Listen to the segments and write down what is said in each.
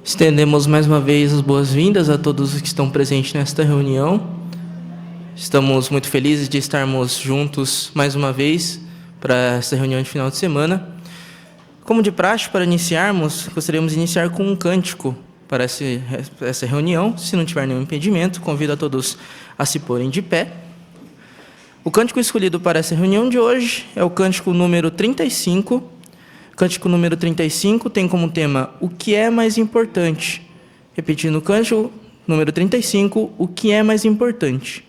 Estendemos mais uma vez as boas-vindas a todos os que estão presentes nesta reunião. Estamos muito felizes de estarmos juntos mais uma vez para esta reunião de final de semana. Como de praxe, para iniciarmos, gostaríamos de iniciar com um cântico para essa reunião. Se não tiver nenhum impedimento, convido a todos a se porem de pé. O cântico escolhido para essa reunião de hoje é o cântico número 35. O cântico número 35 tem como tema o que é mais importante. Repetindo o cântico número 35, o que é mais importante.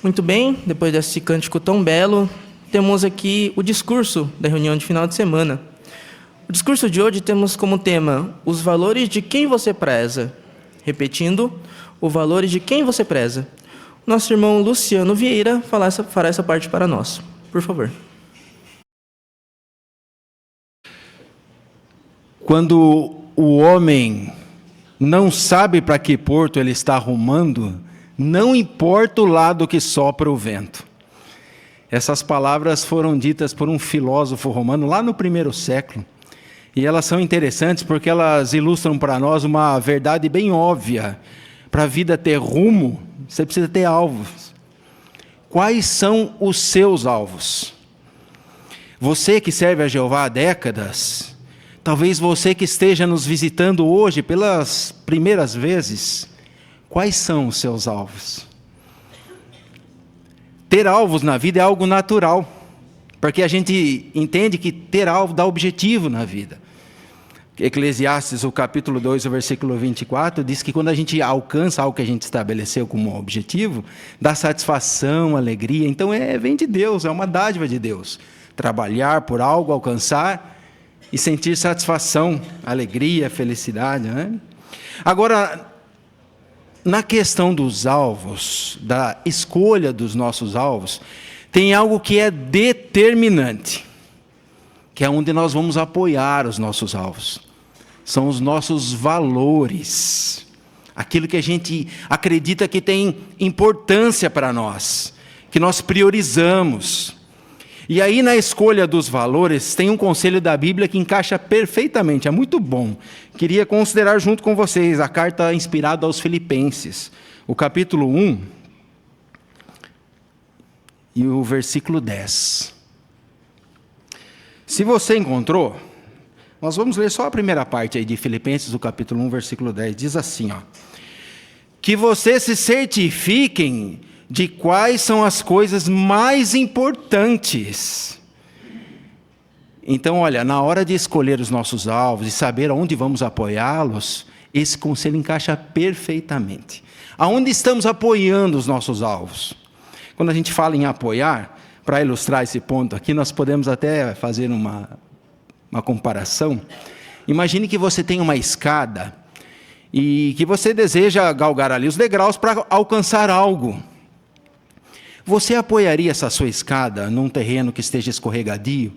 Muito bem, depois desse cântico tão belo, temos aqui o discurso da reunião de final de semana. O discurso de hoje temos como tema os valores de quem você preza. Repetindo, os valores de quem você preza. Nosso irmão Luciano Vieira fará essa parte para nós. Por favor. Quando o homem não sabe para que porto ele está rumando, não importa o lado que sopra o vento. Essas palavras foram ditas por um filósofo romano lá no primeiro século. E elas são interessantes porque elas ilustram para nós uma verdade bem óbvia. Para a vida ter rumo, você precisa ter alvos. Quais são os seus alvos? Você que serve a Jeová há décadas, talvez você que esteja nos visitando hoje pelas primeiras vezes, quais são os seus alvos? Ter alvos na vida é algo natural, porque a gente entende que ter alvo dá objetivo na vida. Eclesiastes, o capítulo 2, o versículo 24, diz que quando a gente alcança algo que a gente estabeleceu como objetivo, dá satisfação, alegria. Então vem de Deus, é uma dádiva de Deus. Trabalhar por algo, alcançar e sentir satisfação, alegria, felicidade, né? Agora, na questão dos alvos, da escolha dos nossos alvos, tem algo que é determinante. que é onde nós vamos apoiar os nossos alvos. São os nossos valores, aquilo que a gente acredita que tem importância para nós, que nós priorizamos. E aí, na escolha dos valores, tem um conselho da Bíblia que encaixa perfeitamente, é muito bom. Queria considerar junto com vocês a carta inspirada aos Filipenses, o capítulo 1 e o versículo 10. Se você encontrou, nós vamos ler só a primeira parte aí de Filipenses, do capítulo 1, versículo 10. Diz assim, ó: que vocês se certifiquem de quais são as coisas mais importantes. Então, olha, na hora de escolher os nossos alvos e saber onde vamos apoiá-los, esse conselho encaixa perfeitamente. Aonde estamos apoiando os nossos alvos? Quando a gente fala em apoiar, para ilustrar esse ponto aqui, nós podemos até fazer uma comparação. Imagine que você tem uma escada e que você deseja galgar ali os degraus para alcançar algo. Você apoiaria essa sua escada num terreno que esteja escorregadio?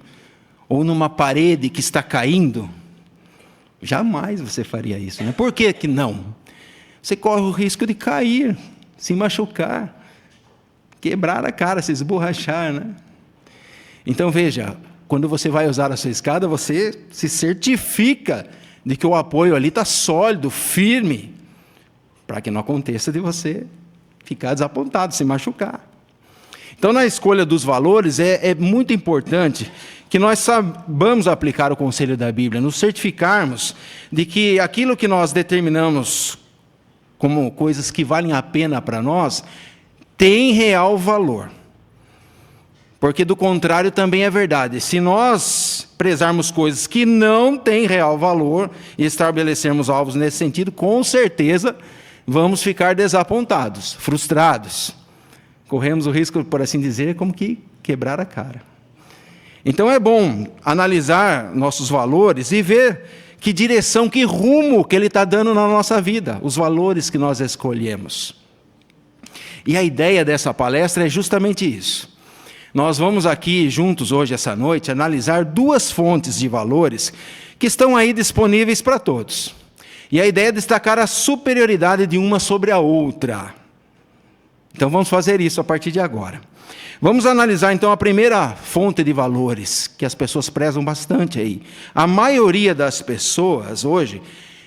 Ou numa parede que está caindo? Jamais você faria isso, né? Por que que não? Você corre o risco de cair, se machucar, quebrar a cara, se esborrachar, né? Então veja, quando você vai usar a sua escada, você se certifica de que o apoio ali está sólido, firme, para que não aconteça de você ficar desapontado, se machucar. Então, na escolha dos valores, é muito importante que nós saibamos aplicar o conselho da Bíblia, nos certificarmos de que aquilo que nós determinamos como coisas que valem a pena para nós, tem real valor. Porque do contrário também é verdade. Se nós prezarmos coisas que não têm real valor e estabelecermos alvos nesse sentido, com certeza vamos ficar desapontados, frustrados. Corremos o risco, por assim dizer, como que quebrar a cara. Então é bom analisar nossos valores e ver que direção, que rumo que Ele está dando na nossa vida, os valores que nós escolhemos. E a ideia dessa palestra é justamente isso. Nós vamos aqui juntos hoje, essa noite, analisar duas fontes de valores que estão aí disponíveis para todos. E a ideia é destacar a superioridade de uma sobre a outra. Então vamos fazer isso a partir de agora. Vamos analisar então a primeira fonte de valores, que as pessoas prezam bastante aí. A maioria das pessoas hoje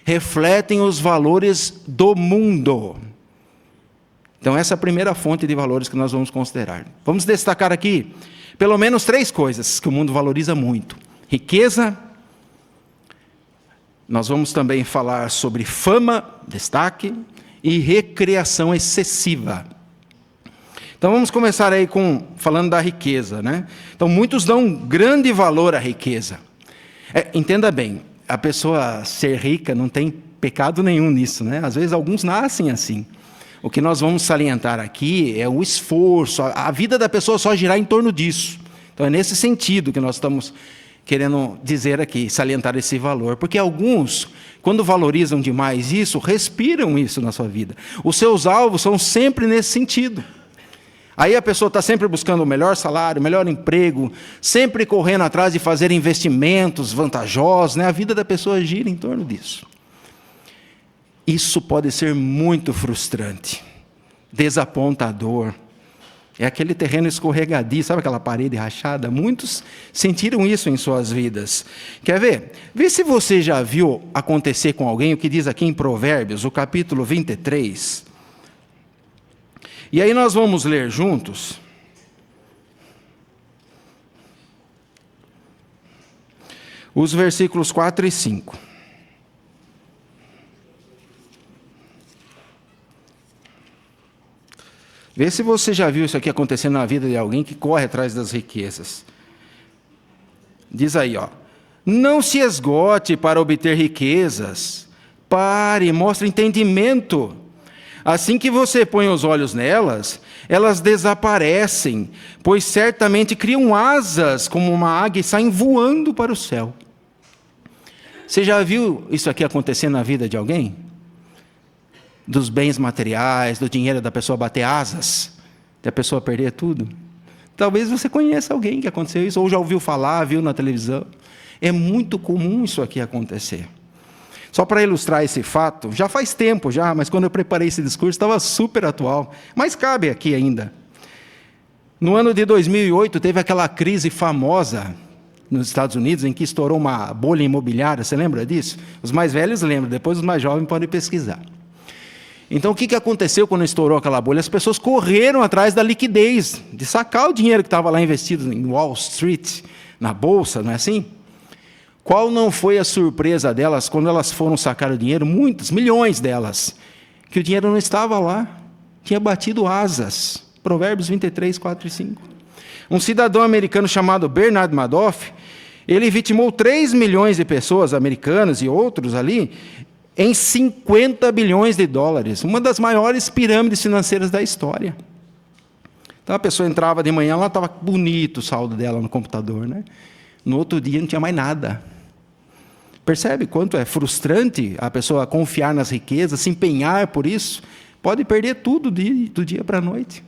refletem os valores do mundo. Então essa é a primeira fonte de valores que nós vamos considerar. Vamos destacar aqui pelo menos 3 coisas que o mundo valoriza muito: riqueza. Nós vamos também falar sobre fama, destaque, e recreação excessiva. Então vamos começar aí falando da riqueza, né? Então muitos dão grande valor à riqueza. Entenda bem, a pessoa ser rica não tem pecado nenhum nisso, né? Às vezes alguns nascem assim. O que nós vamos salientar aqui é o esforço, a vida da pessoa só girar em torno disso. Então é nesse sentido que nós estamos querendo dizer aqui, salientar esse valor. Porque alguns, quando valorizam demais isso, respiram isso na sua vida. Os seus alvos são sempre nesse sentido. Aí a pessoa está sempre buscando o melhor salário, o melhor emprego, sempre correndo atrás de fazer investimentos vantajosos, né? A vida da pessoa gira em torno disso. Isso pode ser muito frustrante, desapontador. É aquele terreno escorregadio, sabe aquela parede rachada? Muitos sentiram isso em suas vidas. Quer ver? Vê se você já viu acontecer com alguém o que diz aqui em Provérbios, o capítulo 23. E aí nós vamos ler juntos. Os versículos 4 e 5. Vê se você já viu isso aqui acontecendo na vida de alguém que corre atrás das riquezas. Diz aí, ó: não se esgote para obter riquezas. Pare, mostre entendimento. Assim que você põe os olhos nelas, elas desaparecem, pois certamente criam asas como uma águia e saem voando para o céu. Você já viu isso aqui acontecer na vida de alguém? Dos bens materiais, do dinheiro da pessoa bater asas, da pessoa perder tudo? Talvez você conheça alguém que aconteceu isso, ou já ouviu falar, viu na televisão. É muito comum isso aqui acontecer. Só para ilustrar esse fato, já faz tempo já, mas quando eu preparei esse discurso estava super atual, mas cabe aqui ainda. No ano de 2008 teve aquela crise famosa nos Estados Unidos, em que estourou uma bolha imobiliária, você lembra disso? Os mais velhos lembram, depois os mais jovens podem pesquisar. Então, o que aconteceu quando estourou aquela bolha? As pessoas correram atrás da liquidez, de sacar o dinheiro que estava lá investido em Wall Street, na bolsa, não é assim? Qual não foi a surpresa delas quando elas foram sacar o dinheiro? Muitas, milhões delas, que o dinheiro não estava lá, tinha batido asas. Provérbios 23, 4 e 5. Um cidadão americano chamado Bernard Madoff, ele vitimou 3 milhões de pessoas americanas e outros ali, em 50 bilhões de dólares, uma das maiores pirâmides financeiras da história. Então a pessoa entrava de manhã, ela estava bonito o saldo dela no computador, né? No outro dia não tinha mais nada. Percebe quanto é frustrante a pessoa confiar nas riquezas, se empenhar por isso? Pode perder tudo do dia para a noite.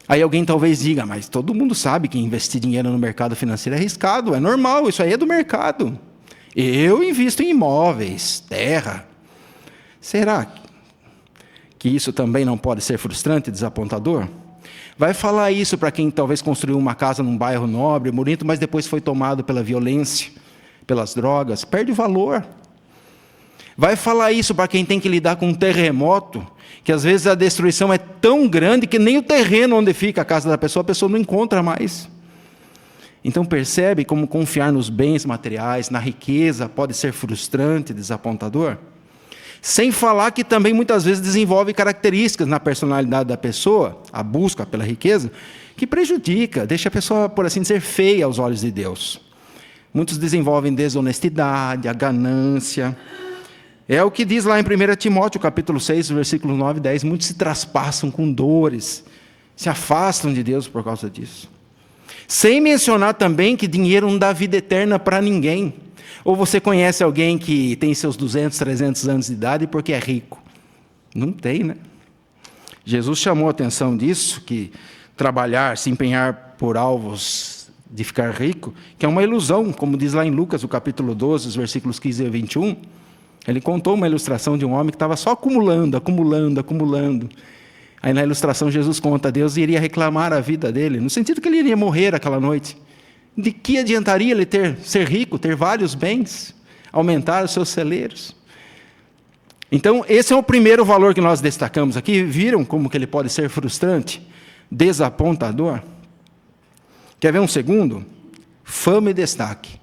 Aí alguém talvez diga, mas todo mundo sabe que investir dinheiro no mercado financeiro é arriscado, é normal, isso aí é do mercado. Eu invisto em imóveis, terra. Será que isso também não pode ser frustrante e desapontador? Vai falar isso para quem talvez construiu uma casa num bairro nobre, bonito, mas depois foi tomado pela violência, pelas drogas, perde o valor. Vai falar isso para quem tem que lidar com um terremoto, que às vezes a destruição é tão grande que nem o terreno onde fica a casa da pessoa, a pessoa não encontra mais. Então percebe como confiar nos bens materiais, na riqueza, pode ser frustrante, desapontador? Sem falar que também muitas vezes desenvolve características na personalidade da pessoa, a busca pela riqueza, que prejudica, deixa a pessoa, por assim dizer, feia aos olhos de Deus. Muitos desenvolvem desonestidade, a ganância. É o que diz lá em 1 Timóteo, capítulo 6, versículos 9 e 10. Muitos se traspassam com dores, se afastam de Deus por causa disso. Sem mencionar também que dinheiro não dá vida eterna para ninguém. Ou você conhece alguém que tem seus 200, 300 anos de idade porque é rico? Não tem, né? Jesus chamou a atenção disso, que trabalhar, se empenhar por alvos de ficar rico, que é uma ilusão, como diz lá em Lucas, o capítulo 12, os versículos 15 e 21. Ele contou uma ilustração de um homem que estava só acumulando. Aí na ilustração Jesus conta, Deus iria reclamar a vida dele, no sentido que ele iria morrer aquela noite. De que adiantaria ele ser rico, ter vários bens, aumentar os seus celeiros? Então, esse é o primeiro valor que nós destacamos aqui. Viram como que ele pode ser frustrante, desapontador? Quer ver um segundo? Fama e destaque.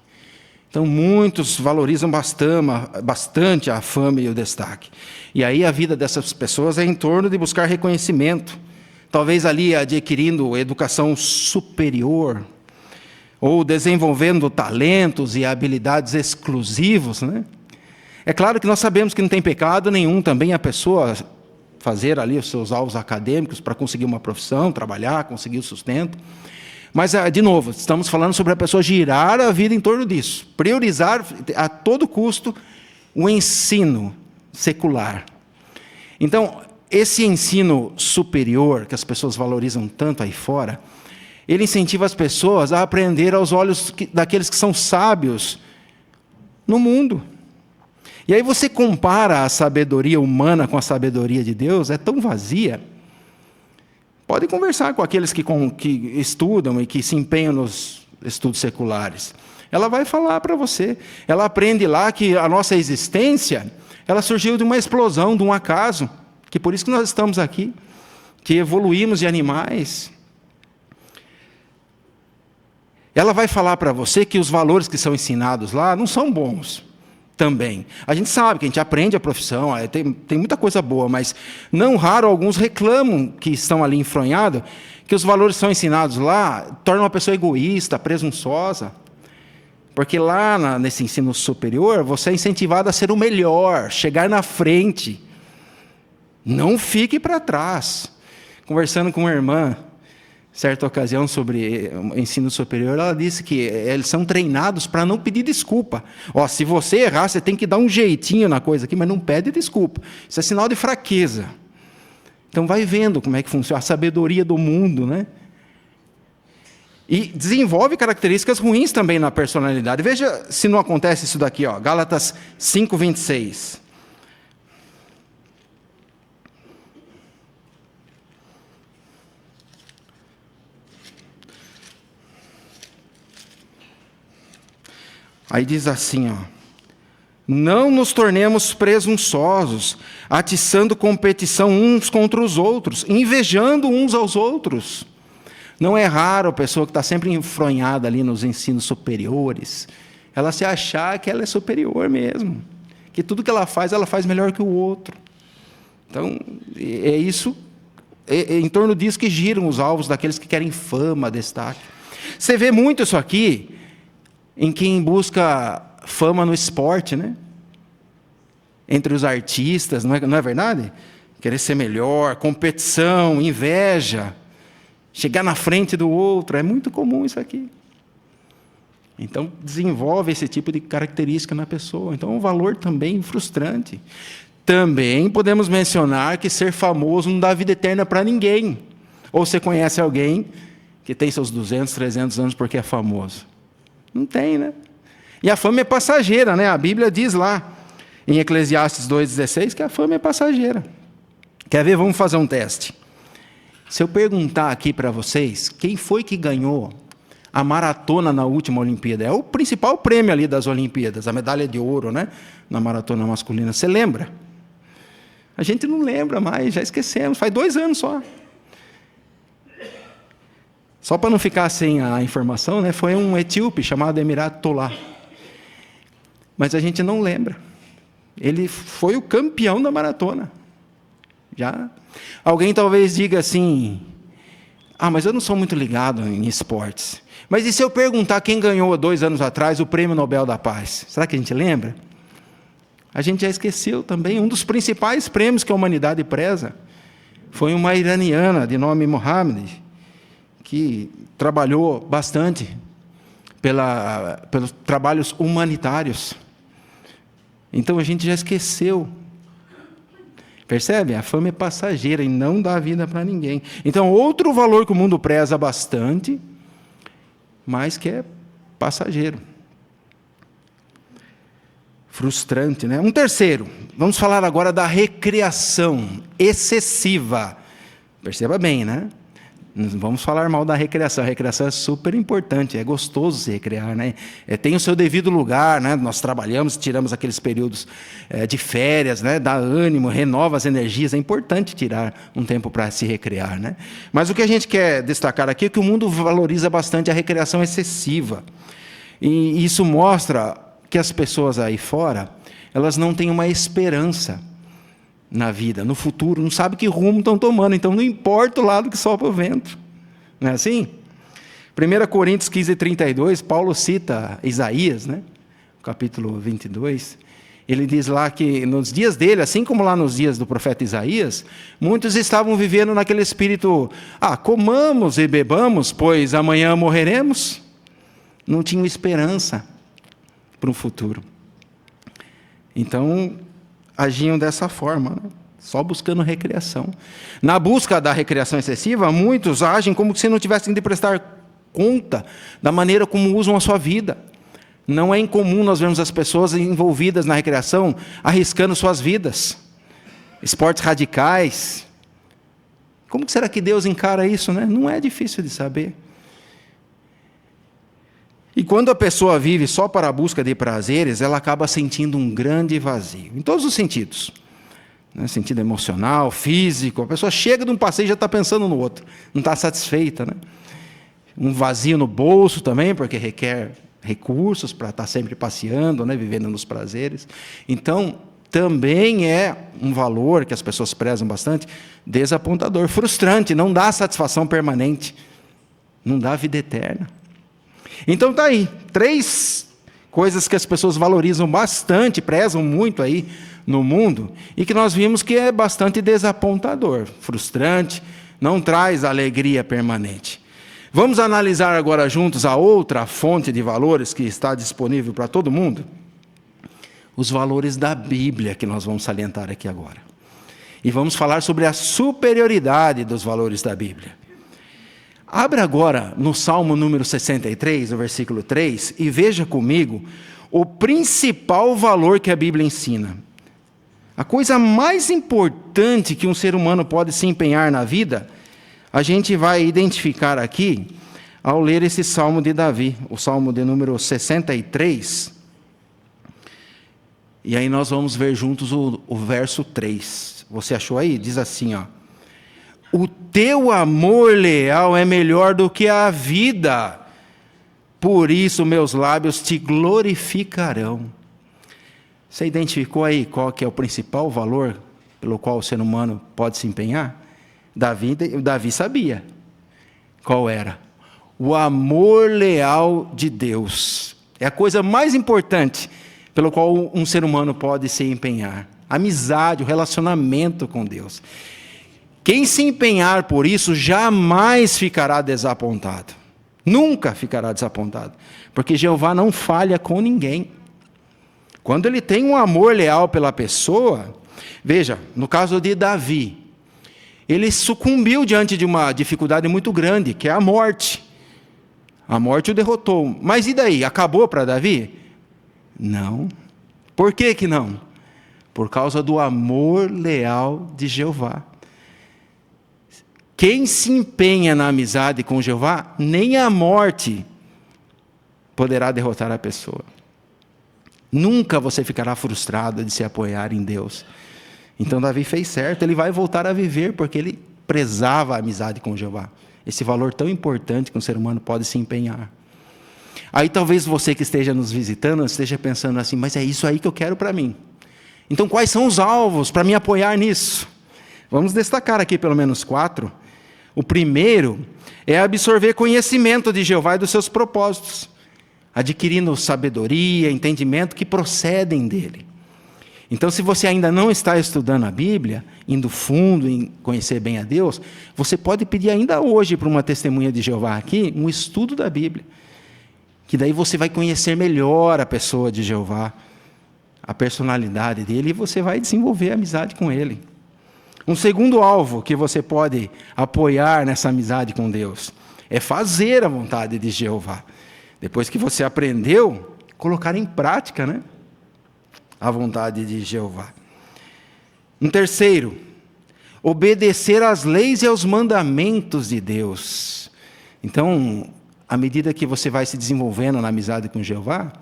Então, muitos valorizam bastante a fama e o destaque. E aí a vida dessas pessoas é em torno de buscar reconhecimento. Talvez ali adquirindo educação superior, ou desenvolvendo talentos e habilidades exclusivos, né? É claro que nós sabemos que não tem pecado nenhum também a pessoa fazer ali os seus alvos acadêmicos para conseguir uma profissão, trabalhar, conseguir o sustento. Mas, de novo, estamos falando sobre a pessoa girar a vida em torno disso. Priorizar a todo custo o ensino secular. Então, esse ensino superior, que as pessoas valorizam tanto aí fora, ele incentiva as pessoas a aprender aos olhos daqueles que são sábios no mundo. E aí você compara a sabedoria humana com a sabedoria de Deus, é tão vazia. Pode conversar com aqueles que estudam e que se empenham nos estudos seculares. Ela vai falar para você. Ela aprende lá que a nossa existência, ela surgiu de uma explosão, de um acaso, que por isso que nós estamos aqui, que evoluímos de animais. Ela vai falar para você que os valores que são ensinados lá não são bons também. A gente sabe que a gente aprende a profissão, tem muita coisa boa, mas não raro alguns reclamam que estão ali enfronhados, que os valores que são ensinados lá tornam uma pessoa egoísta, presunçosa. Porque lá nesse ensino superior, você é incentivado a ser o melhor, chegar na frente. Não fique para trás. Conversando com uma irmã, certa ocasião, sobre ensino superior, ela disse que eles são treinados para não pedir desculpa. Se você errar, você tem que dar um jeitinho na coisa aqui, mas não pede desculpa. Isso é sinal de fraqueza. Então vai vendo como é que funciona a sabedoria do mundo, né? E desenvolve características ruins também na personalidade. Veja se não acontece isso daqui, ó, Gálatas 5:26. Aí diz assim, ó: não nos tornemos presunçosos, atiçando competição uns contra os outros, invejando uns aos outros. Não é raro a pessoa que está sempre enfronhada ali nos ensinos superiores, ela se achar que ela é superior mesmo, que tudo que ela faz melhor que o outro. Então, é isso, é em torno disso que giram os alvos daqueles que querem fama, destaque. Você vê muito isso aqui em quem busca fama no esporte, né? Entre os artistas, não é verdade? Querer ser melhor, competição, inveja, chegar na frente do outro, é muito comum isso aqui. Então, desenvolve esse tipo de característica na pessoa. Então, é um valor também frustrante. Também podemos mencionar que ser famoso não dá vida eterna para ninguém. Ou você conhece alguém que tem seus 200, 300 anos porque é famoso? Não tem, né? E a fama é passageira, né? A Bíblia diz lá, em Eclesiastes 2,16, que a fama é passageira. Quer ver? Vamos fazer um teste. Se eu perguntar aqui para vocês, quem foi que ganhou a maratona na última Olimpíada? É o principal prêmio ali das Olimpíadas, a medalha de ouro, né? Na maratona masculina. Você lembra? A gente não lembra mais, já esquecemos. Faz 2 anos só. Só para não ficar sem a informação, né? Foi um etíope chamado Emirato Tolá. Mas a gente não lembra. Ele foi o campeão da maratona. Já. Alguém talvez diga assim: mas eu não sou muito ligado em esportes. Mas e se eu perguntar quem ganhou 2 anos atrás o Prêmio Nobel da Paz? Será que a gente lembra? A gente já esqueceu também. Um dos principais prêmios que a humanidade preza foi uma iraniana de nome Mohammed, que trabalhou bastante pelos trabalhos humanitários. Então a gente já esqueceu. Percebe? A fama é passageira e não dá vida para ninguém. Então, outro valor que o mundo preza bastante, mas que é passageiro. Frustrante, né? Um terceiro. Vamos falar agora da recreação excessiva. Perceba bem, né? Não vamos falar mal da recreação. A recreação é super importante, é gostoso se recrear, né? Tem o seu devido lugar, né? Nós trabalhamos, tiramos aqueles períodos de férias, né? Dá ânimo, renova as energias. É importante tirar um tempo para se recrear, né? Mas o que a gente quer destacar aqui é que o mundo valoriza bastante a recreação excessiva. E isso mostra que as pessoas aí fora, elas não têm uma esperança na vida, no futuro, não sabe que rumo estão tomando, então não importa o lado que sopra o vento. Não é assim? 1 Coríntios 15:32, Paulo cita Isaías, né? Capítulo 22, ele diz lá que nos dias dele, assim como lá nos dias do profeta Isaías, muitos estavam vivendo naquele espírito: comamos e bebamos, pois amanhã morreremos. Não tinham esperança para o futuro. Então, agiam dessa forma, né? Só buscando recreação. Na busca da recreação excessiva, muitos agem como se não tivessem de prestar conta da maneira como usam a sua vida. Não é incomum nós vermos as pessoas envolvidas na recreação arriscando suas vidas. Esportes radicais. Como será que Deus encara isso, né? Não é difícil de saber. E quando a pessoa vive só para a busca de prazeres, ela acaba sentindo um grande vazio, em todos os sentidos. No sentido emocional, físico, a pessoa chega de um passeio e já está pensando no outro, não está satisfeita, né? Um vazio no bolso também, porque requer recursos para estar sempre passeando, né? Vivendo nos prazeres. Então, também é um valor que as pessoas prezam bastante, desapontador, frustrante, não dá satisfação permanente, não dá vida eterna. Então está aí, 3 coisas que as pessoas valorizam bastante, prezam muito aí no mundo, e que nós vimos que é bastante desapontador, frustrante, não traz alegria permanente. Vamos analisar agora juntos a outra fonte de valores que está disponível para todo mundo? Os valores da Bíblia, que nós vamos salientar aqui agora. E vamos falar sobre a superioridade dos valores da Bíblia. Abra agora no Salmo número 63, no versículo 3, e veja comigo o principal valor que a Bíblia ensina. A coisa mais importante que um ser humano pode se empenhar na vida, a gente vai identificar aqui ao ler esse Salmo de Davi, o Salmo de número 63. E aí nós vamos ver juntos o verso 3. Você achou aí? Diz assim, ó: o teu amor leal é melhor do que a vida, por isso meus lábios te glorificarão. Você identificou aí qual que é o principal valor pelo qual o ser humano pode se empenhar? Davi sabia qual era. O amor leal de Deus. É a coisa mais importante pelo qual um ser humano pode se empenhar. A amizade, o relacionamento com Deus. Quem se empenhar por isso jamais ficará desapontado. Nunca ficará desapontado. Porque Jeová não falha com ninguém. Quando ele tem um amor leal pela pessoa, veja, no caso de Davi, ele sucumbiu diante de uma dificuldade muito grande, que é a morte. A morte o derrotou. Mas e daí? Acabou para Davi? Não. Por que que não? Por causa do amor leal de Jeová. Quem se empenha na amizade com Jeová, nem a morte poderá derrotar a pessoa. Nunca você ficará frustrado de se apoiar em Deus. Então Davi fez certo, ele vai voltar a viver, porque ele prezava a amizade com Jeová. Esse valor tão importante que um ser humano pode se empenhar. Aí talvez você que esteja nos visitando, esteja pensando assim, mas é isso aí que eu quero para mim. Então quais são os alvos para me apoiar nisso? Vamos destacar aqui pelo menos 4. O primeiro é absorver conhecimento de Jeová e dos seus propósitos, adquirindo sabedoria, entendimento que procedem dele. Então, se você ainda não está estudando a Bíblia, indo fundo em conhecer bem a Deus, você pode pedir ainda hoje para uma testemunha de Jeová aqui, um estudo da Bíblia, que daí você vai conhecer melhor a pessoa de Jeová, a personalidade dele, e você vai desenvolver amizade com ele. Um segundo alvo que você pode apoiar nessa amizade com Deus é fazer a vontade de Jeová. Depois que você aprendeu, colocar em prática, né? A vontade de Jeová. Um terceiro, obedecer às leis e aos mandamentos de Deus. Então, à medida que você vai se desenvolvendo na amizade com Jeová,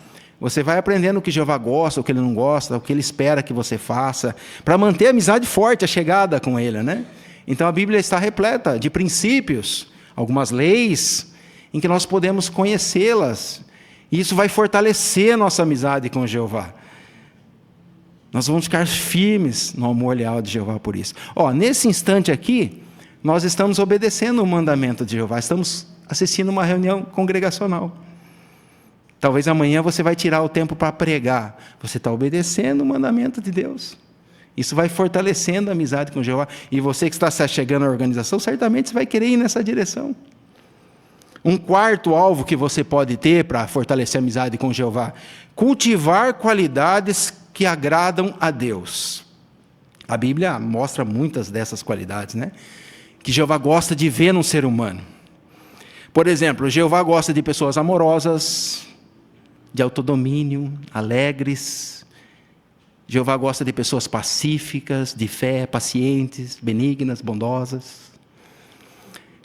você vai aprendendo o que Jeová gosta, o que ele não gosta, o que ele espera que você faça, para manter a amizade forte, a chegada com ele, né? Então a Bíblia está repleta de princípios, algumas leis, em que nós podemos conhecê-las, e isso vai fortalecer a nossa amizade com Jeová. Nós vamos ficar firmes no amor leal de Jeová por isso. Nesse instante aqui, nós estamos obedecendo o mandamento de Jeová, estamos assistindo uma reunião congregacional. Talvez amanhã você vai tirar o tempo para pregar. Você está obedecendo o mandamento de Deus. Isso vai fortalecendo a amizade com Jeová. E você que está se chegando à organização, certamente você vai querer ir nessa direção. Um quarto alvo que você pode ter para fortalecer a amizade com Jeová: cultivar qualidades que agradam a Deus. A Bíblia mostra muitas dessas qualidades, né? Que Jeová gosta de ver num ser humano. Por exemplo, Jeová gosta de pessoas amorosas, de autodomínio, alegres. Jeová gosta de pessoas pacíficas, de fé, pacientes, benignas, bondosas.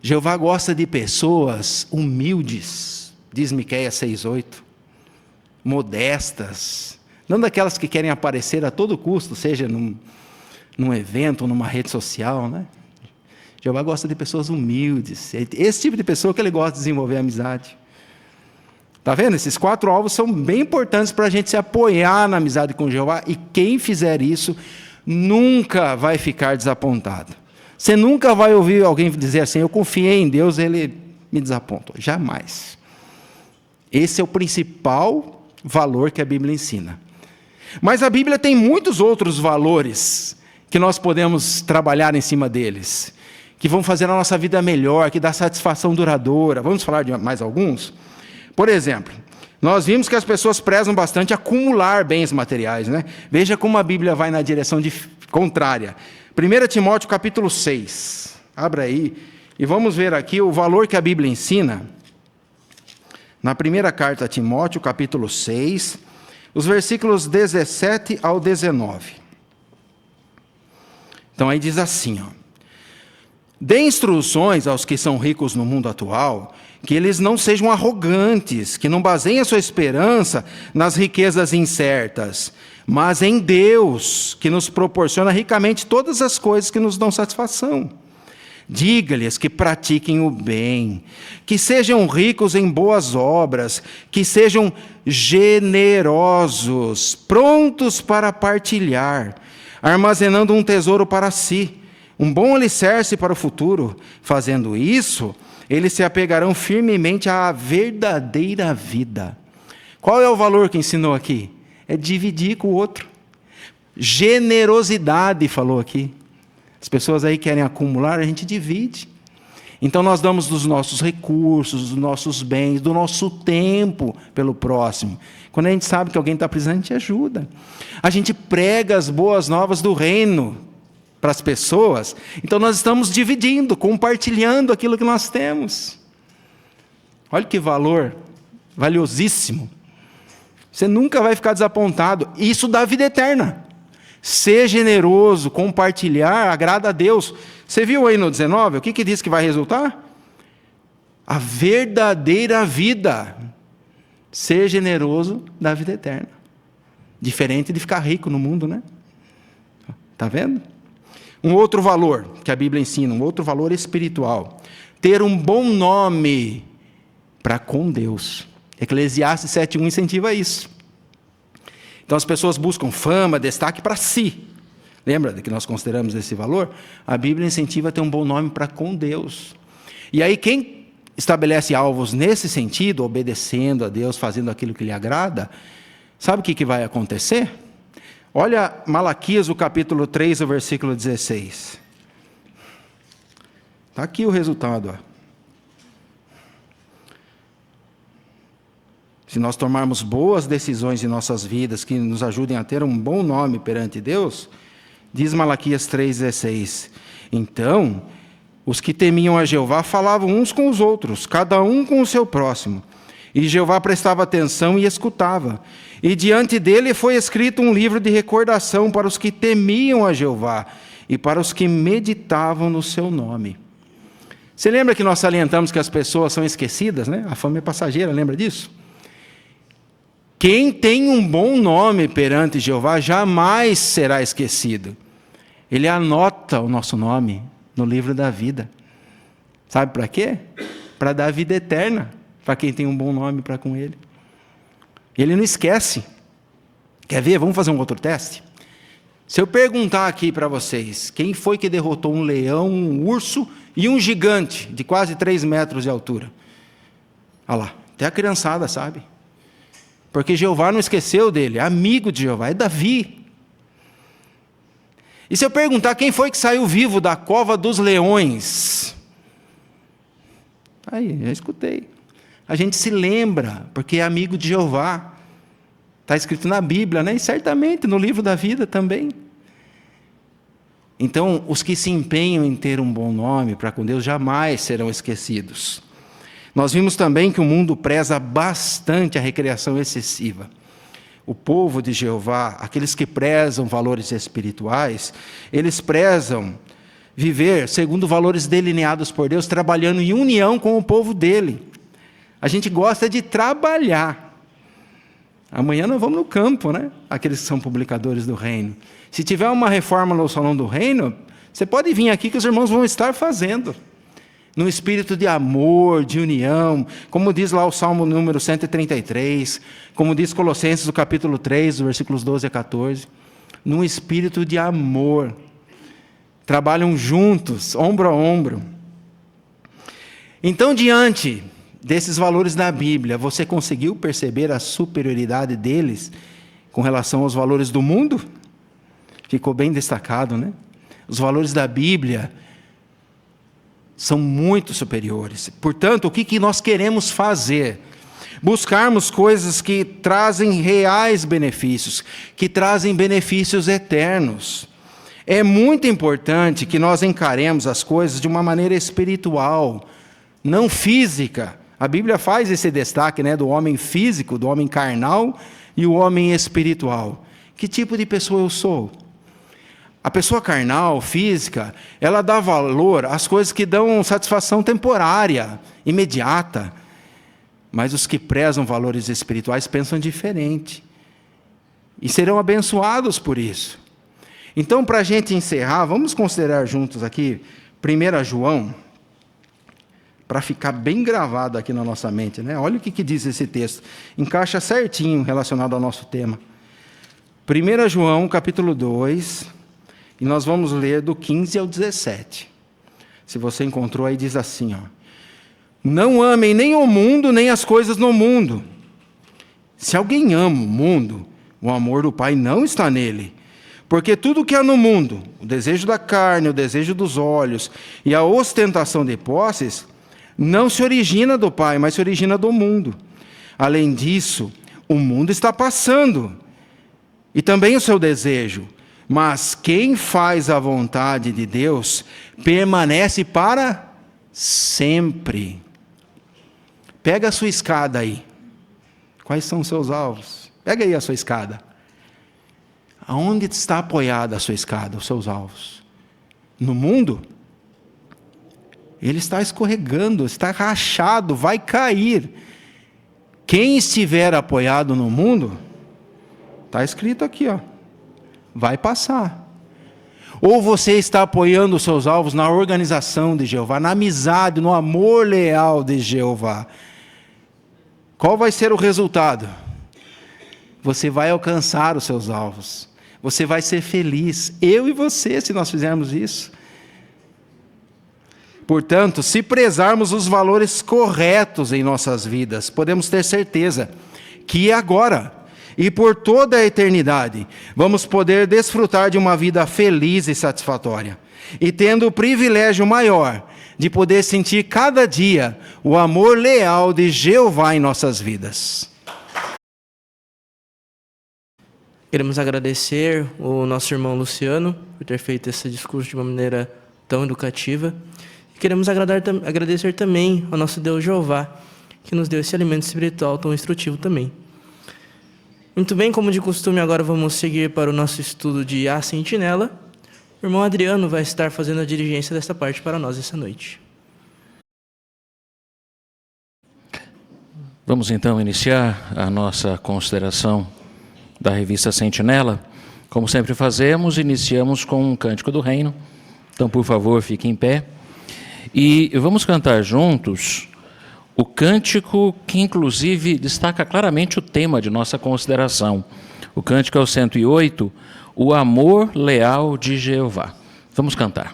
Jeová gosta de pessoas humildes, diz Miqueias 6:8, modestas, não daquelas que querem aparecer a todo custo, seja num evento ou numa rede social, né? Jeová gosta de pessoas humildes. É esse tipo de pessoa que ele gosta de desenvolver amizade. Está vendo? Esses 4 alvos são bem importantes para a gente se apoiar na amizade com Jeová. E quem fizer isso nunca vai ficar desapontado. Você nunca vai ouvir alguém dizer assim: eu confiei em Deus, ele me desapontou. Jamais. Esse é o principal valor que a Bíblia ensina. Mas a Bíblia tem muitos outros valores que nós podemos trabalhar em cima deles, que vão fazer a nossa vida melhor, que dá satisfação duradoura. Vamos falar de mais alguns? Por exemplo, nós vimos que as pessoas prezam bastante acumular bens materiais, né? Veja como a Bíblia vai na direção contrária. 1 Timóteo capítulo 6. Abra aí. E vamos ver aqui o valor que a Bíblia ensina na primeira carta a Timóteo, capítulo 6, os versículos 17 ao 19. Então aí diz assim, ó: dê instruções aos que são ricos no mundo atual, que eles não sejam arrogantes, que não baseiem a sua esperança nas riquezas incertas, mas em Deus, que nos proporciona ricamente todas as coisas que nos dão satisfação. Diga-lhes que pratiquem o bem, que sejam ricos em boas obras, que sejam generosos, prontos para partilhar, armazenando um tesouro para si, um bom alicerce para o futuro. Fazendo isso, eles se apegarão firmemente à verdadeira vida. Qual é o valor que ensinou aqui? É dividir com o outro. Generosidade, falou aqui. As pessoas aí querem acumular, a gente divide. Então nós damos dos nossos recursos, dos nossos bens, do nosso tempo pelo próximo. Quando a gente sabe que alguém está precisando, a gente ajuda. A gente prega as boas novas do reino para as pessoas. Então nós estamos dividindo, compartilhando aquilo que nós temos. Olha que valor valiosíssimo. Você nunca vai ficar desapontado. Isso dá vida eterna. Ser generoso, compartilhar, agrada a Deus. Você viu aí no 19, o que diz que vai resultar? A verdadeira vida. Ser generoso dá vida eterna. Diferente de ficar rico no mundo, né? Está vendo? Um outro valor que a Bíblia ensina, um outro valor espiritual. Ter um bom nome para com Deus. Eclesiastes 7:1 incentiva isso. Então as pessoas buscam fama, destaque para si. Lembra que nós consideramos esse valor? A Bíblia incentiva a ter um bom nome para com Deus. E aí quem estabelece alvos nesse sentido, obedecendo a Deus, fazendo aquilo que lhe agrada, sabe o que vai acontecer? Olha Malaquias, o capítulo 3, o versículo 16. Está aqui o resultado, ó. Se nós tomarmos boas decisões em nossas vidas, que nos ajudem a ter um bom nome perante Deus, diz Malaquias 3,16, então, os que temiam a Jeová falavam uns com os outros, cada um com o seu próximo, e Jeová prestava atenção e escutava, e diante dele foi escrito um livro de recordação para os que temiam a Jeová, e para os que meditavam no seu nome. Você lembra que nós salientamos que as pessoas são esquecidas, né? A fama é passageira, lembra disso? Quem tem um bom nome perante Jeová jamais será esquecido. Ele anota o nosso nome no livro da vida. Sabe para quê? Para dar vida eterna para quem tem um bom nome para com ele. Ele não esquece. Quer ver? Vamos fazer um outro teste? Se eu perguntar aqui para vocês, quem foi que derrotou um leão, um urso e um gigante de quase 3 metros de altura? Olha lá, até a criançada sabe. Porque Jeová não esqueceu dele, é amigo de Jeová, é Davi. E se eu perguntar quem foi que saiu vivo da cova dos leões? Aí, já escutei. A gente se lembra, porque é amigo de Jeová. Está escrito na Bíblia, né? E certamente no livro da vida também. Então, os que se empenham em ter um bom nome para com Deus jamais serão esquecidos. Nós vimos também que o mundo preza bastante a recreação excessiva. O povo de Jeová, aqueles que prezam valores espirituais, eles prezam viver segundo valores delineados por Deus, trabalhando em união com o povo dele. A gente gosta de trabalhar. Amanhã nós vamos no campo, né? Aqueles que são publicadores do reino. Se tiver uma reforma no Salão do Reino, você pode vir aqui que os irmãos vão estar fazendo. Num espírito de amor, de união, como diz lá o Salmo número 133, como diz Colossenses, o capítulo 3, versículos 12 a 14, num espírito de amor, trabalham juntos, ombro a ombro. Então, diante desses valores da Bíblia, você conseguiu perceber a superioridade deles com relação aos valores do mundo? Ficou bem destacado, né? Os valores da Bíblia são muito superiores. Portanto, o que nós queremos fazer? Buscarmos coisas que trazem reais benefícios, que trazem benefícios eternos. É muito importante que nós encaremos as coisas de uma maneira espiritual, não física. A Bíblia faz esse destaque, né, do homem físico, do homem carnal e o homem espiritual. Que tipo de pessoa eu sou? A pessoa carnal, física, ela dá valor às coisas que dão satisfação temporária, imediata. Mas os que prezam valores espirituais pensam diferente. E serão abençoados por isso. Então, para a gente encerrar, vamos considerar juntos aqui 1 João, para ficar bem gravado aqui na nossa mente, né? Olha o que diz esse texto. Encaixa certinho relacionado ao nosso tema. 1 João, capítulo 2... E nós vamos ler do 15 ao 17. Se você encontrou aí, diz assim, ó: não amem nem o mundo, nem as coisas no mundo. Se alguém ama o mundo, o amor do Pai não está nele. Porque tudo que há no mundo, o desejo da carne, o desejo dos olhos e a ostentação de posses, não se origina do Pai, mas se origina do mundo. Além disso, o mundo está passando, e também o seu desejo. Mas quem faz a vontade de Deus permanece para sempre. Pega a sua escada aí. Quais são os seus alvos? Pega aí a sua escada. Aonde está apoiada a sua escada, os seus alvos? No mundo? Ele está escorregando, está rachado, vai cair. Quem estiver apoiado no mundo, está escrito aqui, ó, vai passar. Ou você está apoiando os seus alvos na organização de Jeová, na amizade, no amor leal de Jeová. Qual vai ser o resultado? Você vai alcançar os seus alvos. Você vai ser feliz. Eu e você, se nós fizermos isso. Portanto, se prezarmos os valores corretos em nossas vidas, podemos ter certeza que agora e por toda a eternidade, vamos poder desfrutar de uma vida feliz e satisfatória, e tendo o privilégio maior de poder sentir cada dia o amor leal de Jeová em nossas vidas. Queremos agradecer o nosso irmão Luciano por ter feito esse discurso de uma maneira tão educativa. E queremos agradecer também ao nosso Deus Jeová, que nos deu esse alimento espiritual tão instrutivo também. Muito bem, como de costume, agora vamos seguir para o nosso estudo de A Sentinela. O irmão Adriano vai estar fazendo a dirigência desta parte para nós essa noite. Vamos então iniciar a nossa consideração da revista Sentinela. Como sempre fazemos, iniciamos com um cântico do reino. Então, por favor, fique em pé. E vamos cantar juntos o cântico que, inclusive, destaca claramente o tema de nossa consideração. O cântico é o 108, o amor leal de Jeová. Vamos cantar.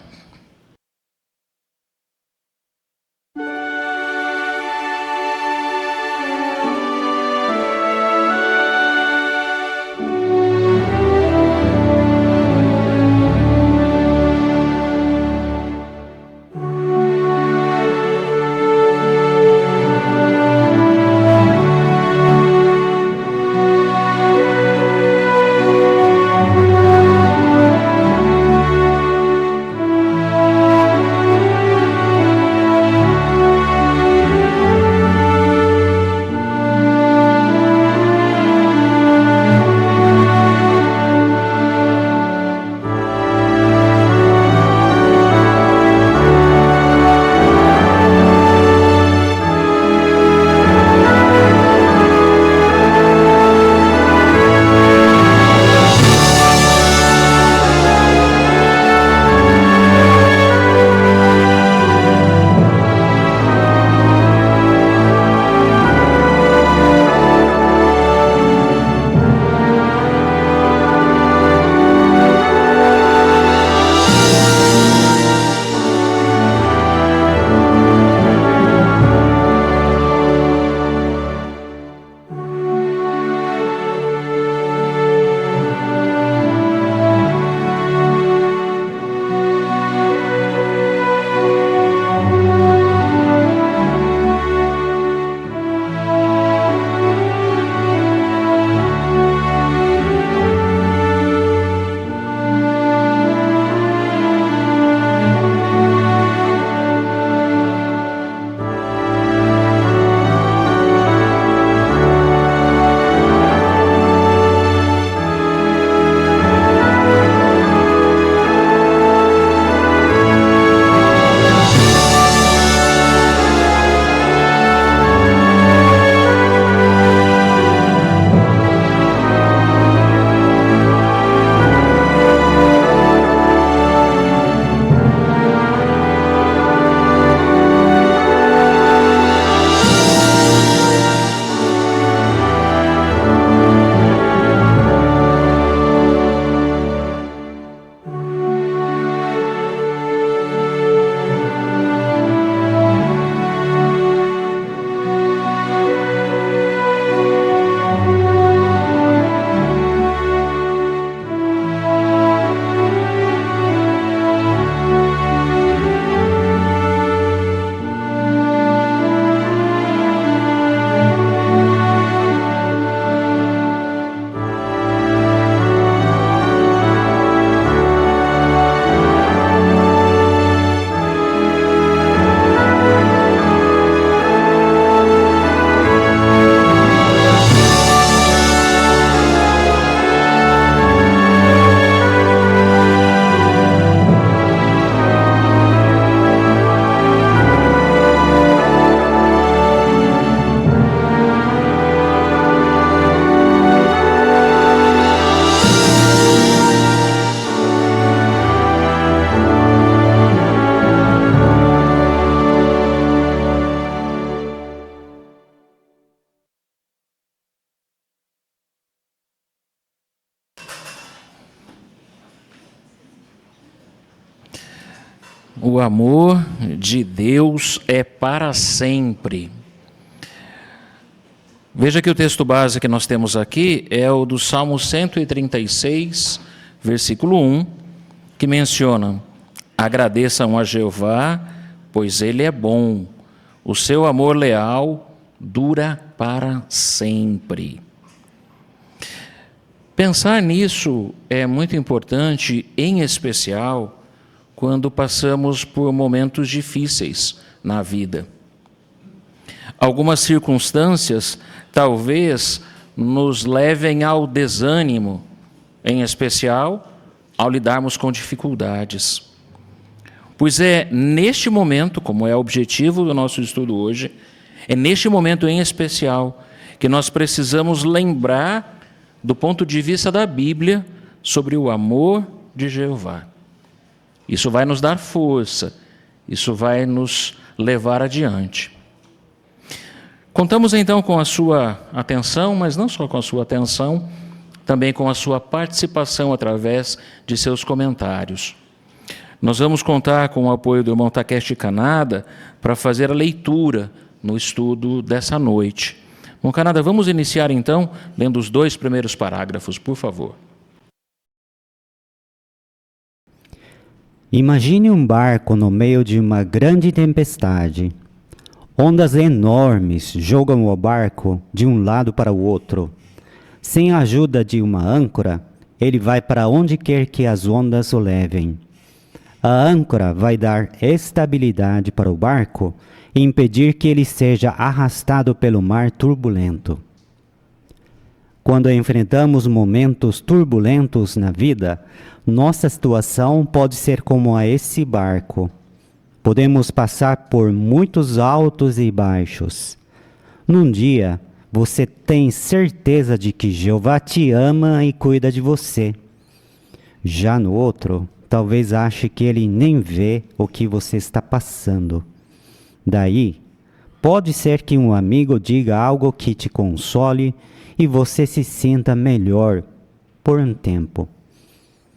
O amor de Deus é para sempre. Veja que o texto base que nós temos aqui é o do Salmo 136, versículo 1, que menciona: agradeçam a Jeová, pois Ele é bom, o seu amor leal dura para sempre. Pensar nisso é muito importante, em especial quando passamos por momentos difíceis na vida. Algumas circunstâncias talvez nos levem ao desânimo, em especial ao lidarmos com dificuldades. Pois é neste momento, como é o objetivo do nosso estudo hoje, é neste momento em especial que nós precisamos lembrar do ponto de vista da Bíblia sobre o amor de Jeová. Isso vai nos dar força, isso vai nos levar adiante. Contamos então com a sua atenção, mas não só com a sua atenção, também com a sua participação através de seus comentários. Nós vamos contar com o apoio do irmão Takeshi Kanada para fazer a leitura no estudo dessa noite. Irmão Kanada, vamos iniciar então lendo os 2 primeiros parágrafos, por favor. Imagine um barco no meio de uma grande tempestade. Ondas enormes jogam o barco de um lado para o outro. Sem a ajuda de uma âncora, ele vai para onde quer que as ondas o levem. A âncora vai dar estabilidade para o barco e impedir que ele seja arrastado pelo mar turbulento. Quando enfrentamos momentos turbulentos na vida, nossa situação pode ser como a esse barco. Podemos passar por muitos altos e baixos. Num dia, você tem certeza de que Jeová te ama e cuida de você. Já no outro, talvez ache que ele nem vê o que você está passando. Daí, pode ser que um amigo diga algo que te console e você se sinta melhor por um tempo.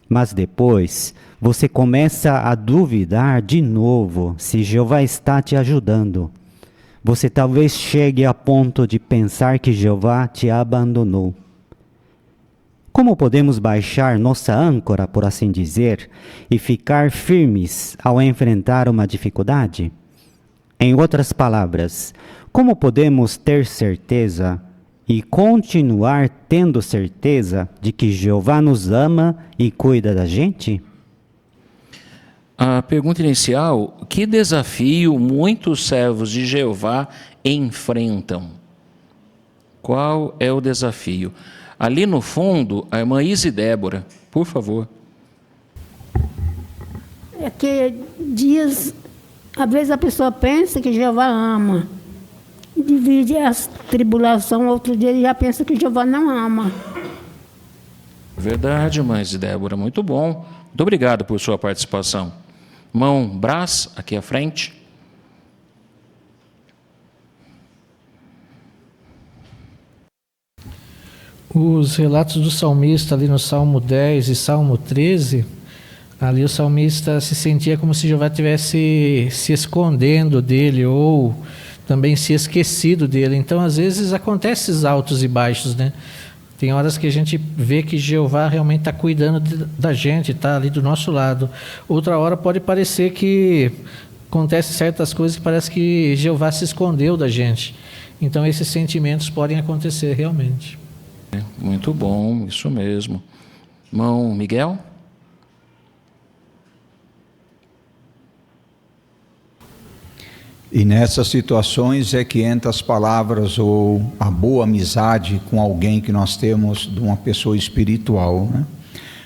Mas depois, você começa a duvidar de novo se Jeová está te ajudando. Você talvez chegue a ponto de pensar que Jeová te abandonou. Como podemos baixar nossa âncora, por assim dizer, e ficar firmes ao enfrentar uma dificuldade? Em outras palavras, como podemos ter certeza e continuar tendo certeza de que Jeová nos ama e cuida da gente? A pergunta inicial: que desafio muitos servos de Jeová enfrentam? Qual é o desafio? Ali no fundo, a irmã Isi Débora, por favor. É que dias, às vezes a pessoa pensa que Jeová ama, divide a tribulação, outro dia ele já pensa que Jeová não ama. Verdade, irmã Isi Débora, muito bom. Muito obrigado por sua participação. Irmão Brás, aqui à frente. Os relatos do salmista ali no Salmo 10 e Salmo 13, ali o salmista se sentia como se Jeová estivesse se escondendo dele ou também se esquecido dele. Então, às vezes, acontecem esses altos e baixos, né? Tem horas que a gente vê que Jeová realmente está cuidando da gente, está ali do nosso lado. Outra hora pode parecer que acontecem certas coisas que parece que Jeová se escondeu da gente. Então, esses sentimentos podem acontecer realmente. Muito bom, isso mesmo. Irmão Miguel? E nessas situações é que entra as palavras ou a boa amizade com alguém que nós temos de uma pessoa espiritual, né?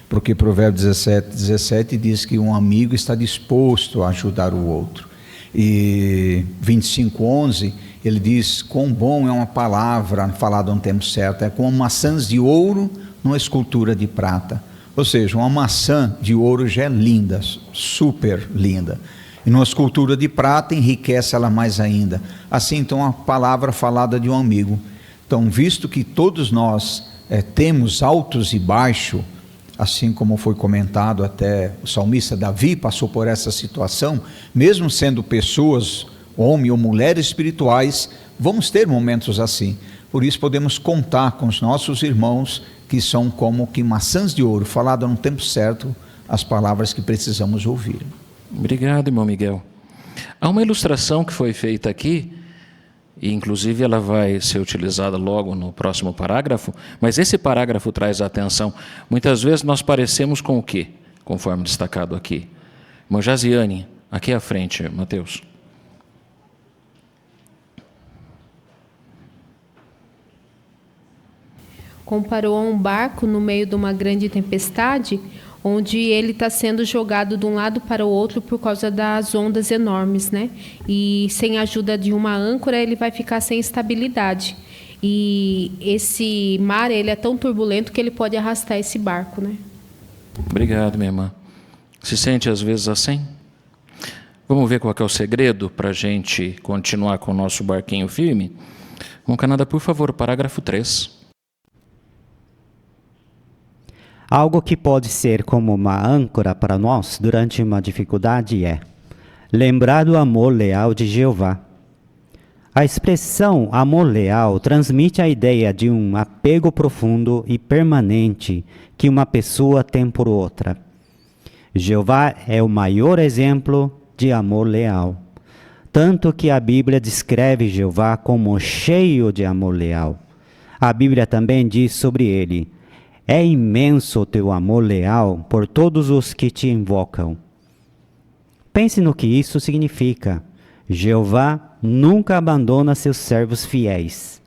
Porque Provérbios 17 diz que um amigo está disposto a ajudar o outro. E 25:11 ele diz: quão bom é uma palavra falada no tempo certo, é como maçãs de ouro numa escultura de prata. Ou seja, uma maçã de ouro já é linda, super linda, e numa escultura de prata enriquece ela mais ainda. Assim, então, a palavra falada de um amigo. Então, visto que todos nós temos altos e baixos, assim como foi comentado até, o salmista Davi passou por essa situação, mesmo sendo pessoas, homem ou mulheres espirituais, vamos ter momentos assim. Por isso podemos contar com os nossos irmãos, que são como que maçãs de ouro, falado no tempo certo, as palavras que precisamos ouvir. Obrigado, irmão Miguel. Há uma ilustração que foi feita aqui, e inclusive ela vai ser utilizada logo no próximo parágrafo, mas esse parágrafo traz a atenção. Muitas vezes nós parecemos com o quê? Conforme destacado aqui. Irmã Jaziane, aqui à frente, Mateus. Comparou a um barco no meio de uma grande tempestade, onde ele está sendo jogado de um lado para o outro por causa das ondas enormes, né? E sem a ajuda de uma âncora, ele vai ficar sem estabilidade. E esse mar, ele é tão turbulento que ele pode arrastar esse barco, né? Obrigado, minha irmã. Se sente às vezes assim? Vamos ver qual que é o segredo para a gente continuar com o nosso barquinho firme? Irmão Canadá, por favor, parágrafo 3. Algo que pode ser como uma âncora para nós durante uma dificuldade é lembrar do amor leal de Jeová. A expressão amor leal transmite a ideia de um apego profundo e permanente que uma pessoa tem por outra. Jeová é o maior exemplo de amor leal, tanto que a Bíblia descreve Jeová como cheio de amor leal. A Bíblia também diz sobre ele: é imenso o teu amor leal por todos os que te invocam. Pense no que isso significa. Jeová nunca abandona seus servos fiéis.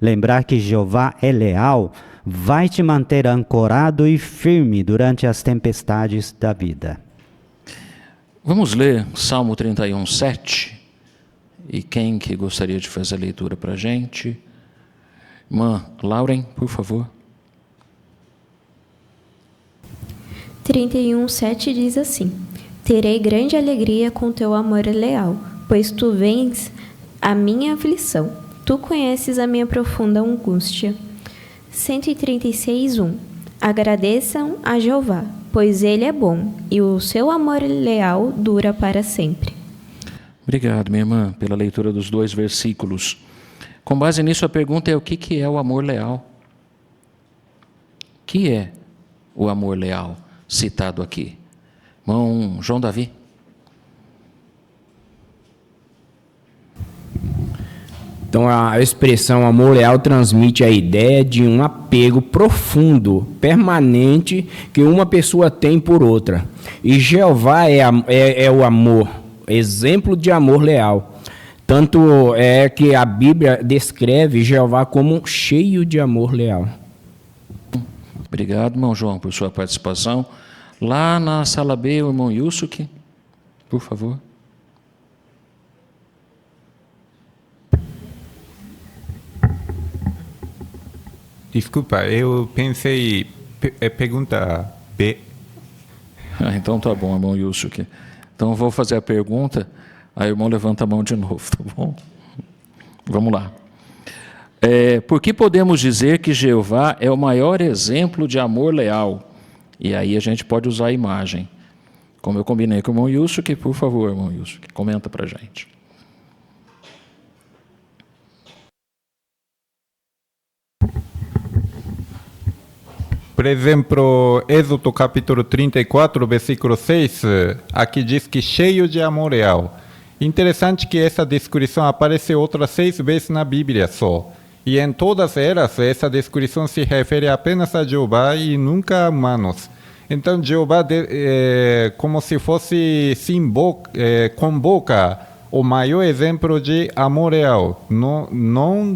Lembrar que Jeová é leal vai te manter ancorado e firme durante as tempestades da vida. Vamos ler Salmo 31, 7. E quem que gostaria de fazer a leitura para a gente? Irmã Lauren, por favor. 31:7 diz assim: terei grande alegria com teu amor leal, pois tu vens a minha aflição. Tu conheces a minha profunda angústia. 136:1 agradeçam a Jeová, pois ele é bom, e o seu amor leal dura para sempre. Obrigado, minha irmã, pela leitura dos 2 versículos. Com base nisso, a pergunta é: o que é o amor leal? O que é o amor leal citado aqui? Irmão João Davi. Então, a expressão amor leal transmite a ideia de um apego profundo, permanente, que uma pessoa tem por outra. E Jeová é o amor, exemplo de amor leal. Tanto é que a Bíblia descreve Jeová como cheio de amor leal. Obrigado, irmão João, por sua participação. Lá na sala B, o irmão Yusuke, por favor. Desculpa, eu pensei, pergunta B. Então tá bom, irmão Yusuke. Então eu vou fazer a pergunta, aí o irmão levanta a mão de novo, tá bom? Vamos lá. Por que podemos dizer que Jeová é o maior exemplo de amor leal? E aí a gente pode usar a imagem. Como eu combinei com o irmão Yusuke, por favor, irmão Yusuke, comenta para a gente. Por exemplo, Êxodo capítulo 34, versículo 6, aqui diz que cheio de amor leal. Interessante que essa descrição aparece outras 6 vezes na Bíblia só. E em todas elas, essa descrição se refere apenas a Jeová e nunca a humanos. Então, Jeová, como se fosse convoca o maior exemplo de amor leal. Não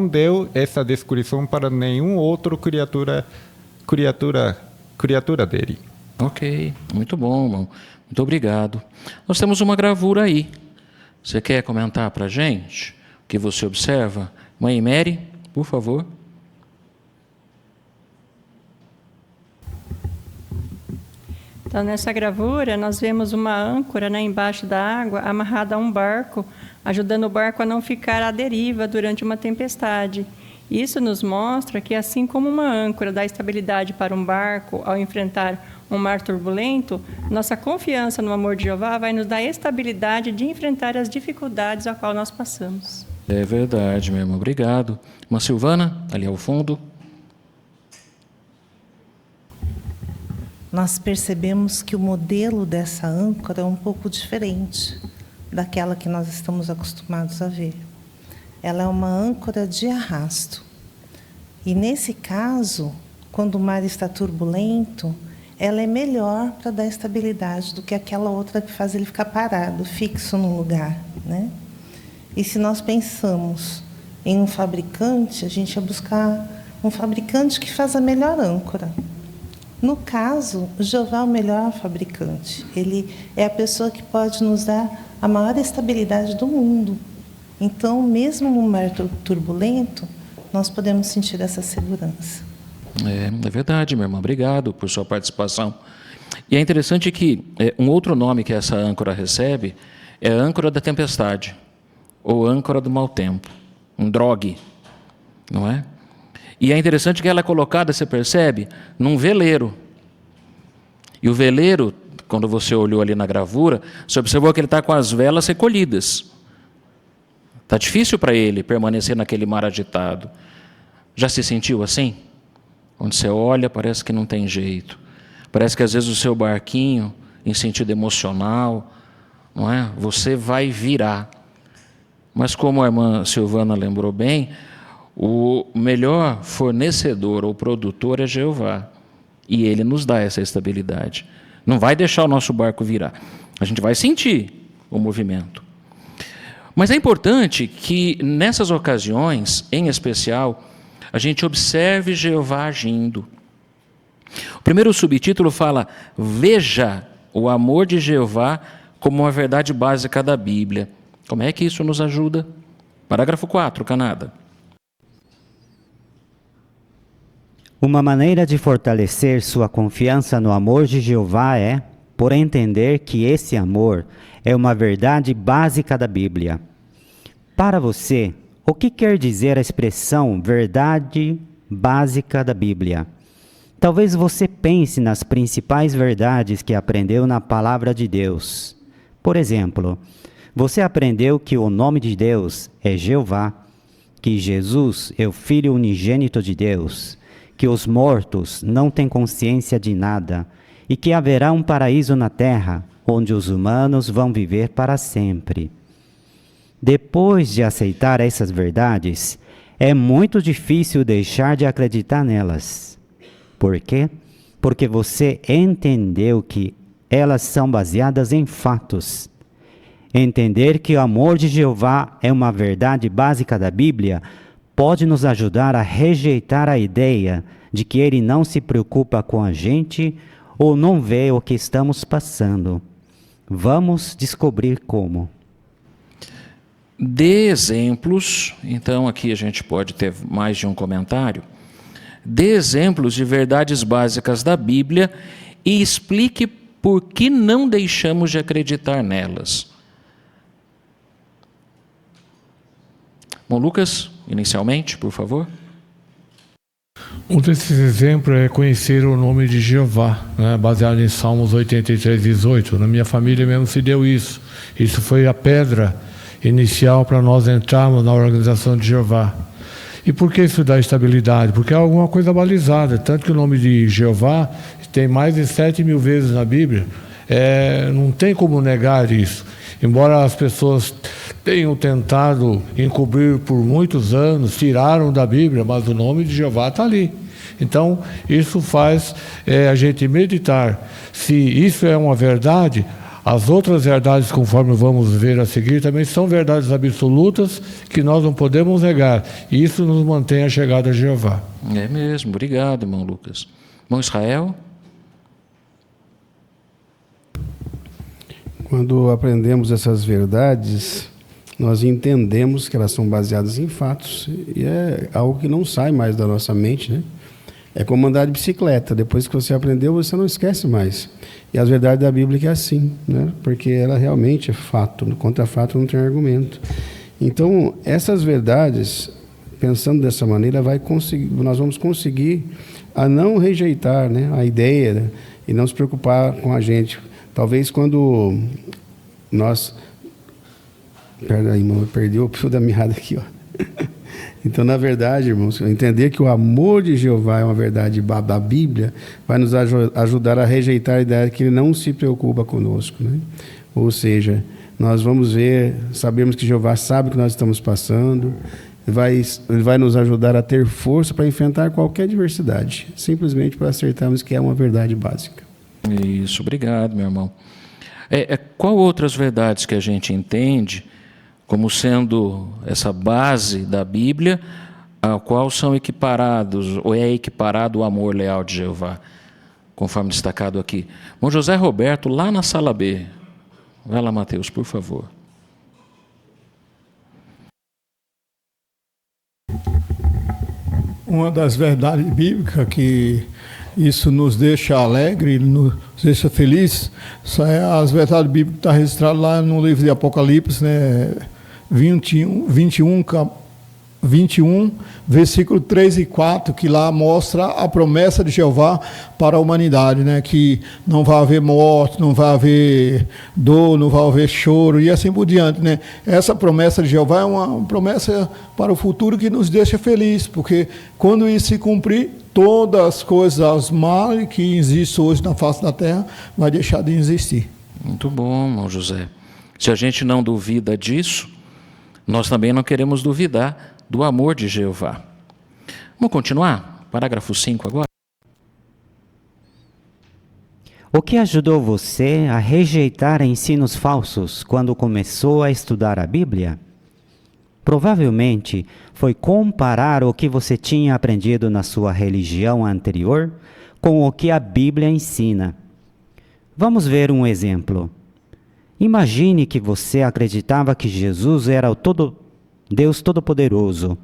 deu essa descrição para nenhum outro criatura dele. Ok, muito bom, irmão. Muito obrigado. Nós temos uma gravura aí. Você quer comentar para a gente o que você observa? Mãe Mary, por favor. Então, nessa gravura, nós vemos uma âncora, né, embaixo da água, amarrada a um barco, ajudando o barco a não ficar à deriva durante uma tempestade. Isso nos mostra que, assim como uma âncora dá estabilidade para um barco ao enfrentar um mar turbulento, nossa confiança no amor de Jeová vai nos dar estabilidade de enfrentar as dificuldades a qual nós passamos. É verdade, meu irmão. Obrigado. Irmã Silvana, ali ao fundo. Nós percebemos que o modelo dessa âncora é um pouco diferente daquela que nós estamos acostumados a ver. Ela é uma âncora de arrasto. E, nesse caso, quando o mar está turbulento, ela é melhor para dar estabilidade do que aquela outra que faz ele ficar parado, fixo no lugar, né? E se nós pensamos em um fabricante, a gente vai buscar um fabricante que faz a melhor âncora. No caso, o Jeová é o melhor fabricante. Ele é a pessoa que pode nos dar a maior estabilidade do mundo. Então, mesmo no mar turbulento, nós podemos sentir essa segurança. É verdade, meu irmão. Obrigado por sua participação. E é interessante que um outro nome que essa âncora recebe é a âncora da tempestade, ou âncora do mau tempo, um drogue, não é? E é interessante que ela é colocada, você percebe, num veleiro. E o veleiro, quando você olhou ali na gravura, você observou que ele está com as velas recolhidas. Está difícil para ele permanecer naquele mar agitado. Já se sentiu assim? Onde você olha, parece que não tem jeito. Parece que às vezes o seu barquinho, em sentido emocional, não é? Você vai virar. Mas como a irmã Silvana lembrou bem, o melhor fornecedor ou produtor é Jeová. E Ele nos dá essa estabilidade. Não vai deixar o nosso barco virar. A gente vai sentir o movimento. Mas é importante que nessas ocasiões, em especial, a gente observe Jeová agindo. O primeiro subtítulo fala: veja o amor de Jeová como uma verdade básica da Bíblia. Como é que isso nos ajuda? Parágrafo 4, Canada. Uma maneira de fortalecer sua confiança no amor de Jeová é por entender que esse amor é uma verdade básica da Bíblia. Para você, o que quer dizer a expressão verdade básica da Bíblia? Talvez você pense nas principais verdades que aprendeu na Palavra de Deus. Por exemplo, você aprendeu que o nome de Deus é Jeová, que Jesus é o Filho unigênito de Deus, que os mortos não têm consciência de nada e que haverá um paraíso na terra, onde os humanos vão viver para sempre. Depois de aceitar essas verdades, é muito difícil deixar de acreditar nelas. Por quê? Porque você entendeu que elas são baseadas em fatos. Entender que o amor de Jeová é uma verdade básica da Bíblia pode nos ajudar a rejeitar a ideia de que Ele não se preocupa com a gente ou não vê o que estamos passando. Vamos descobrir como. Dê exemplos, então aqui a gente pode ter mais de um comentário. Dê exemplos de verdades básicas da Bíblia e explique por que não deixamos de acreditar nelas. Bom, Lucas, inicialmente, por favor. Um desses exemplos é conhecer o nome de Jeová, né, baseado em Salmos 83, 18. Na minha família mesmo se deu isso. Isso foi a pedra inicial para nós entrarmos na organização de Jeová. E por que isso dá estabilidade? Porque é alguma coisa balizada. Tanto que o nome de Jeová tem mais de 7.000 vezes na Bíblia. Não tem como negar isso. Embora as pessoas tenham tentado encobrir por muitos anos, tiraram da Bíblia, mas o nome de Jeová está ali. Então, isso faz a gente meditar. Se isso é uma verdade, as outras verdades, conforme vamos ver a seguir, também são verdades absolutas que nós não podemos negar. E isso nos mantém a chegada a Jeová. É mesmo. Obrigado, irmão Lucas. Irmão Israel? Quando aprendemos essas verdades, nós entendemos que elas são baseadas em fatos. E é algo que não sai mais da nossa mente, né? É como andar de bicicleta. Depois que você aprendeu, você não esquece mais. E as verdades da Bíblia é assim, né? Porque ela realmente é fato. Contra fato não tem argumento. Então, essas verdades pensando dessa maneira, nós vamos conseguir a não rejeitar, né, a ideia, né, e não se preocupar com a gente. Talvez quando nós... Peraí, irmão, eu perdi o fio da meada aqui, ó. Então, na verdade, irmãos, entender que o amor de Jeová é uma verdade da Bíblia vai nos ajudar a rejeitar a ideia de que Ele não se preocupa conosco, né? Ou seja, nós vamos ver, sabemos que Jeová sabe o que nós estamos passando, Ele vai nos ajudar a ter força para enfrentar qualquer adversidade, simplesmente para acertarmos que é uma verdade básica. Isso, obrigado, meu irmão. Qual outras verdades que a gente entende como sendo essa base da Bíblia, a qual são equiparados, ou é equiparado o amor leal de Jeová, conforme destacado aqui? Bom, José Roberto, lá na sala B. Vai lá, Mateus, por favor. Uma das verdades bíblicas que isso nos deixa alegre, nos deixa feliz, as verdades bíblicas que estão registradas lá no livro de Apocalipse, né? 21, versículo 3 e 4, que lá mostra a promessa de Jeová para a humanidade, né? Que não vai haver morte, não vai haver dor, não vai haver choro e assim por diante, né? Essa promessa de Jeová é uma promessa para o futuro que nos deixa felizes, porque quando isso se cumprir, todas as coisas mal que existem hoje na face da terra vai deixar de existir. Muito bom, irmão José. Se a gente não duvida disso, nós também não queremos duvidar do amor de Jeová. Vamos continuar? Parágrafo 5 agora. O que ajudou você a rejeitar ensinos falsos quando começou a estudar a Bíblia? Provavelmente foi comparar o que você tinha aprendido na sua religião anterior com o que a Bíblia ensina. Vamos ver um exemplo. Imagine que você acreditava que Jesus era Deus Todo-Poderoso,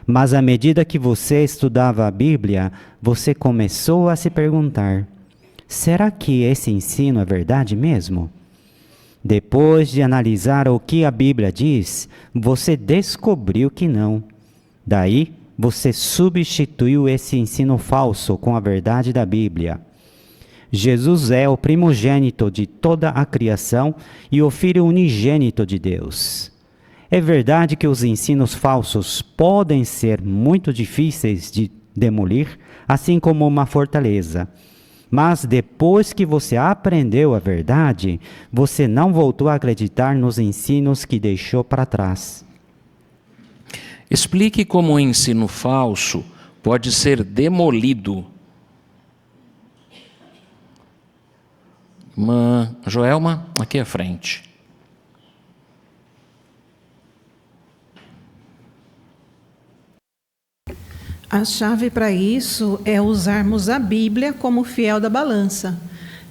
mas à medida que você estudava a Bíblia, você começou a se perguntar: será que esse ensino é verdade mesmo? Depois de analisar o que a Bíblia diz, você descobriu que não. Daí, você substituiu esse ensino falso com a verdade da Bíblia. Jesus é o primogênito de toda a criação e o Filho unigênito de Deus. É verdade que os ensinos falsos podem ser muito difíceis de demolir, assim como uma fortaleza. Mas depois que você aprendeu a verdade, você não voltou a acreditar nos ensinos que deixou para trás. Explique como o ensino falso pode ser demolido. Joelma, aqui à frente. A chave para isso é usarmos a Bíblia como fiel da balança.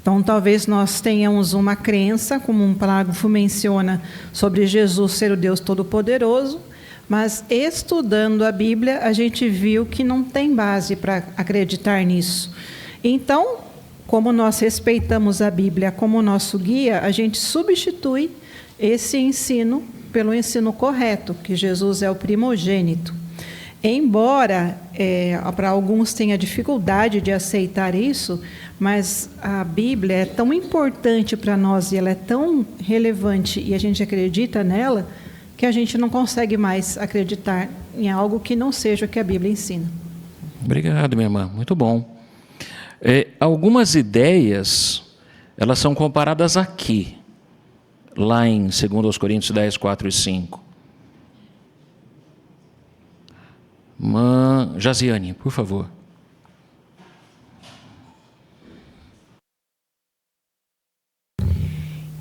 Então, talvez nós tenhamos uma crença, como um parágrafo menciona, sobre Jesus ser o Deus Todo-Poderoso, mas estudando a Bíblia, a gente viu que não tem base para acreditar nisso. Então, como nós respeitamos a Bíblia como nosso guia, a gente substitui esse ensino pelo ensino correto, que Jesus é o primogênito. Embora para alguns tenha dificuldade de aceitar isso, mas a Bíblia é tão importante para nós e ela é tão relevante e a gente acredita nela, que a gente não consegue mais acreditar em algo que não seja o que a Bíblia ensina. Obrigado, minha irmã. Muito bom. Algumas ideias, elas são comparadas aqui, lá em 2 Coríntios 10, 4 e 5. Jaziane, por favor.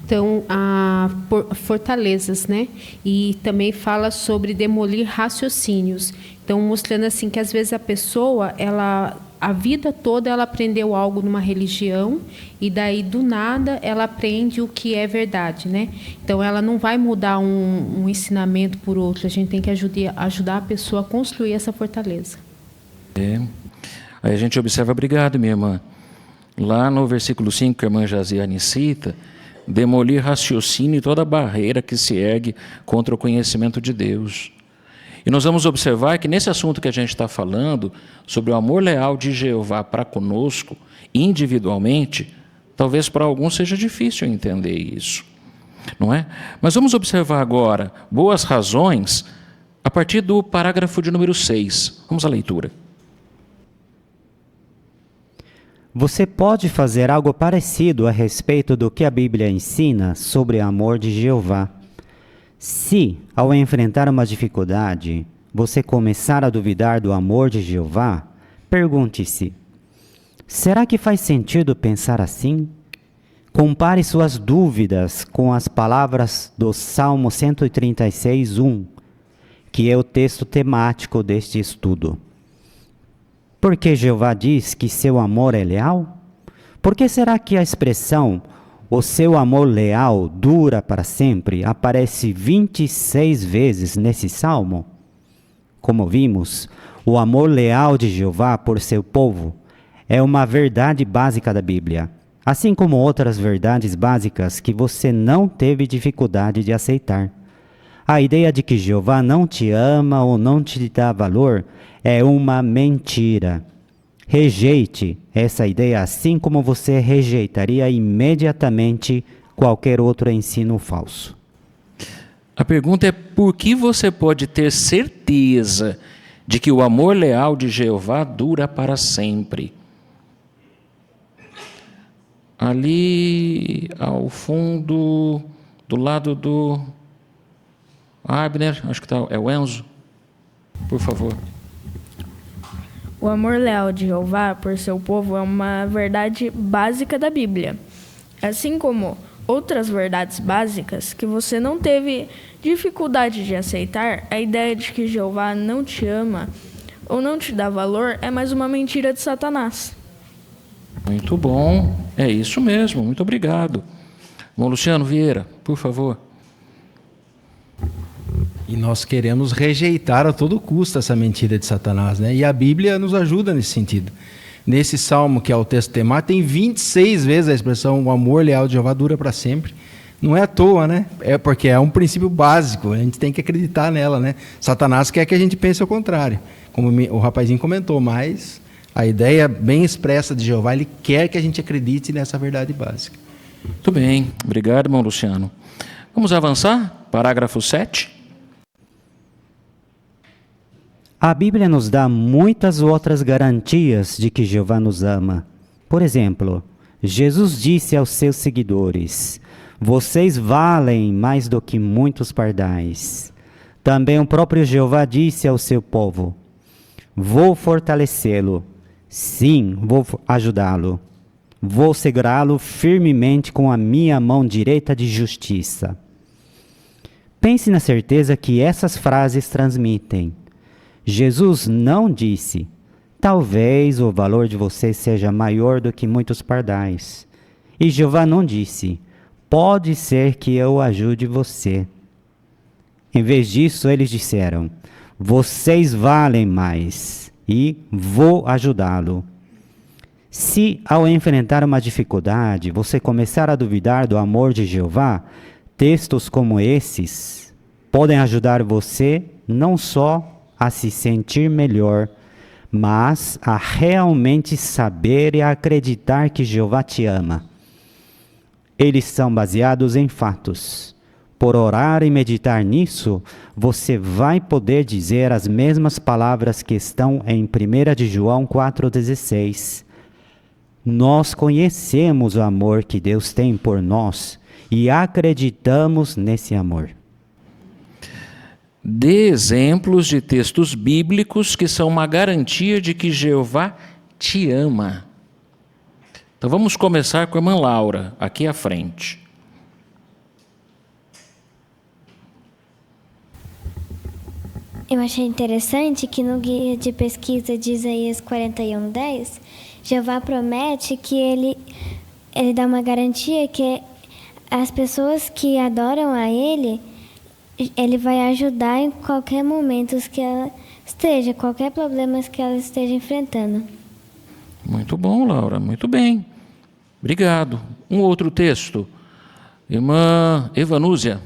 Então, fortalezas, né? E também fala sobre demolir raciocínios. Então, mostrando assim que às vezes a pessoa, a vida toda ela aprendeu algo numa religião e daí do nada ela aprende o que é verdade, né? Então ela não vai mudar um ensinamento por outro. A gente tem que ajudar a pessoa a construir essa fortaleza. Aí a gente observa, obrigado, minha irmã. Lá no versículo 5 que a irmã Jaziane cita, demolir raciocínio e toda barreira que se ergue contra o conhecimento de Deus. E nós vamos observar que nesse assunto que a gente está falando, sobre o amor leal de Jeová para conosco, individualmente, talvez para alguns seja difícil entender isso, não é? Mas vamos observar agora boas razões a partir do parágrafo de número 6. Vamos à leitura. Você pode fazer algo parecido a respeito do que a Bíblia ensina sobre o amor de Jeová. Se, ao enfrentar uma dificuldade, você começar a duvidar do amor de Jeová, pergunte-se: será que faz sentido pensar assim? Compare suas dúvidas com as palavras do Salmo 136:1, que é o texto temático deste estudo. Por que Jeová diz que seu amor é leal? Por que será que a expressão "o seu amor leal dura para sempre" aparece 26 vezes nesse salmo? Como vimos, o amor leal de Jeová por seu povo é uma verdade básica da Bíblia, assim como outras verdades básicas que você não teve dificuldade de aceitar. A ideia de que Jeová não te ama ou não te dá valor é uma mentira. Rejeite essa ideia assim como você rejeitaria imediatamente qualquer outro ensino falso. A pergunta é: por que você pode ter certeza de que o amor leal de Jeová dura para sempre? Ali ao fundo, do lado do Abner, acho que é o Enzo, por favor. O amor leal de Jeová por seu povo é uma verdade básica da Bíblia, assim como outras verdades básicas que você não teve dificuldade de aceitar. A ideia de que Jeová não te ama ou não te dá valor é mais uma mentira de Satanás. Muito bom, é isso mesmo, muito obrigado. Bom, Luciano Vieira, por favor. E nós queremos rejeitar a todo custo essa mentira de Satanás, né? E a Bíblia nos ajuda nesse sentido. Nesse salmo, que é o texto temático, tem 26 vezes a expressão "o amor leal de Jeová dura para sempre". Não é à toa, né? É porque é um princípio básico, a gente tem que acreditar nela, né? Satanás quer que a gente pense ao contrário, como o rapazinho comentou, mas a ideia bem expressa de Jeová, ele quer que a gente acredite nessa verdade básica. Muito bem, obrigado, irmão Luciano. Vamos avançar? Parágrafo 7. A Bíblia nos dá muitas outras garantias de que Jeová nos ama. Por exemplo, Jesus disse aos seus seguidores: "Vocês valem mais do que muitos pardais." Também o próprio Jeová disse ao seu povo: "Vou fortalecê-lo. Sim, vou ajudá-lo. Vou segurá-lo firmemente com a minha mão direita de justiça." Pense na certeza que essas frases transmitem. Jesus não disse: "Talvez o valor de você seja maior do que muitos pardais." E Jeová não disse: "Pode ser que eu ajude você." Em vez disso, eles disseram: "Vocês valem mais e vou ajudá-lo." Se, ao enfrentar uma dificuldade, você começar a duvidar do amor de Jeová, textos como esses podem ajudar você não só a se sentir melhor, mas a realmente saber e acreditar que Jeová te ama. Eles são baseados em fatos. Por orar e meditar nisso, você vai poder dizer as mesmas palavras que estão em 1 de João 4,16. Nós conhecemos o amor que Deus tem por nós e acreditamos nesse amor. Dê exemplos de textos bíblicos que são uma garantia de que Jeová te ama. Então vamos começar com a irmã Laura, aqui à frente. Eu achei interessante que no guia de pesquisa de Isaías 41:10, Jeová promete que ele dá uma garantia que as pessoas que adoram a ele vai ajudar em qualquer momento que ela esteja, qualquer problema que ela esteja enfrentando. Muito bom, Laura, muito bem. Obrigado. Um outro texto. Irmã Evanúzia.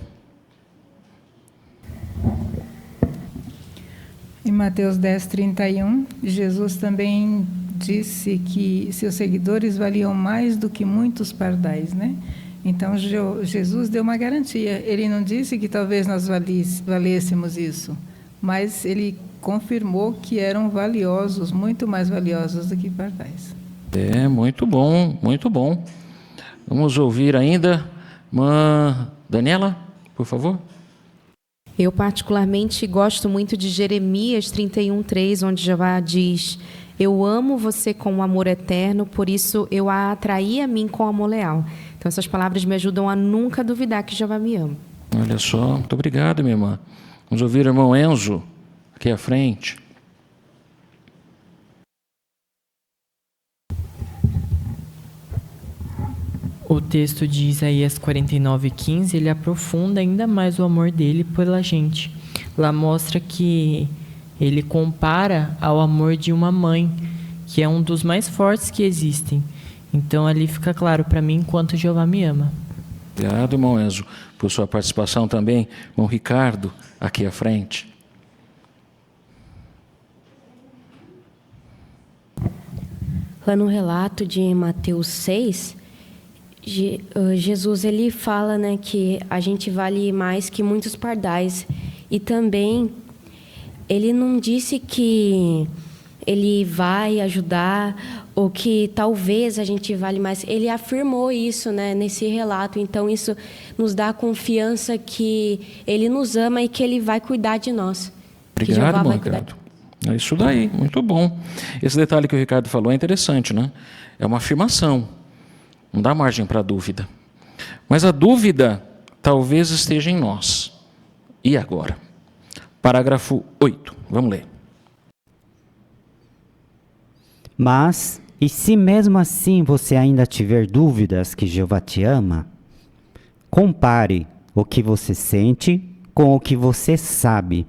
Mateus 10:31, Jesus também disse que seus seguidores valiam mais do que muitos pardais, né? Então, Jesus deu uma garantia. Ele não disse que talvez nós valêssemos isso, mas ele confirmou que eram valiosos, muito mais valiosos do que pardais. Muito bom, muito bom. Vamos ouvir ainda, irmã Daniela, por favor. Eu particularmente gosto muito de Jeremias 31:3, onde Jeová diz: eu amo você com um amor eterno, por isso eu a atraí a mim com amor leal. Então essas palavras me ajudam a nunca duvidar que Jeová me ama. Olha só, muito obrigado, minha irmã. Vamos ouvir o irmão Enzo, aqui à frente. O texto de Isaías 49:15, ele aprofunda ainda mais o amor dele pela gente. Lá mostra que ele compara ao amor de uma mãe, que é um dos mais fortes que existem. Então ali fica claro para mim quanto Jeová me ama. Obrigado, irmão Enzo, por sua participação também. Irmão Ricardo, aqui à frente. Lá no relato de Mateus 6, Jesus ele fala, né, que a gente vale mais que muitos pardais. E também ele não disse que ele vai ajudar ou que talvez a gente vale mais. Ele afirmou isso, né, nesse relato. Então isso nos dá confiança que ele nos ama e que ele vai cuidar de nós. Obrigado, irmão Ricardo. É isso daí, muito bom. Esse detalhe que o Ricardo falou é interessante, né? É uma afirmação. Não dá margem para dúvida. Mas a dúvida talvez esteja em nós. E agora? Parágrafo 8. Vamos ler. Mas, e se mesmo assim você ainda tiver dúvidas que Jeová te ama, compare o que você sente com o que você sabe.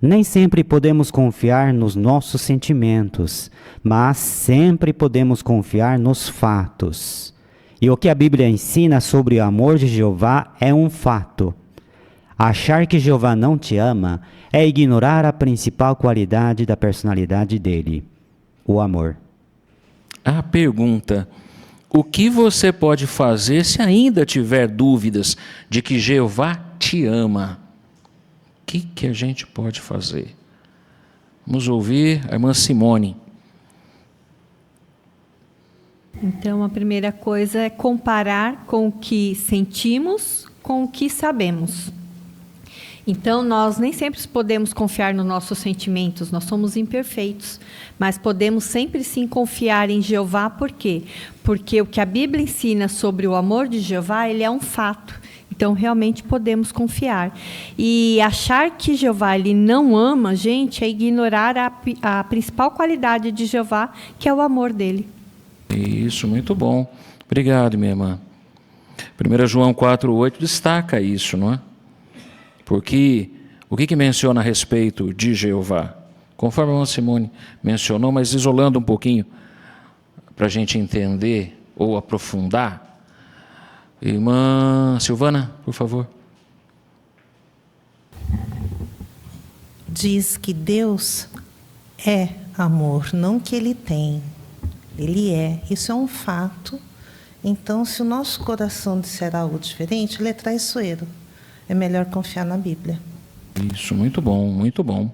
Nem sempre podemos confiar nos nossos sentimentos, mas sempre podemos confiar nos fatos. E o que a Bíblia ensina sobre o amor de Jeová é um fato. Achar que Jeová não te ama é ignorar a principal qualidade da personalidade dele, o amor. A pergunta: o que você pode fazer se ainda tiver dúvidas de que Jeová te ama? O que a gente pode fazer? Vamos ouvir a irmã Simone. Então, a primeira coisa é comparar com o que sentimos com o que sabemos. Então, nós nem sempre podemos confiar nos nossos sentimentos, nós somos imperfeitos, mas podemos sempre sim confiar em Jeová. Por quê? Porque o que a Bíblia ensina sobre o amor de Jeová, ele é um fato. Então, realmente podemos confiar. E achar que Jeová ele não ama a gente é ignorar a principal qualidade de Jeová, que é o amor dele. Isso, muito bom. Obrigado, minha irmã. 1 João 4:8 destaca isso, não é? Porque o que menciona a respeito de Jeová? Conforme a irmã Simone mencionou, mas isolando um pouquinho, para a gente entender ou aprofundar. Irmã Silvana, por favor. Diz que Deus é amor, não que Ele tem. Ele é. Isso é um fato. Então, se o nosso coração disser algo diferente, ele é traiçoeiro. É melhor confiar na Bíblia. Isso, muito bom, muito bom.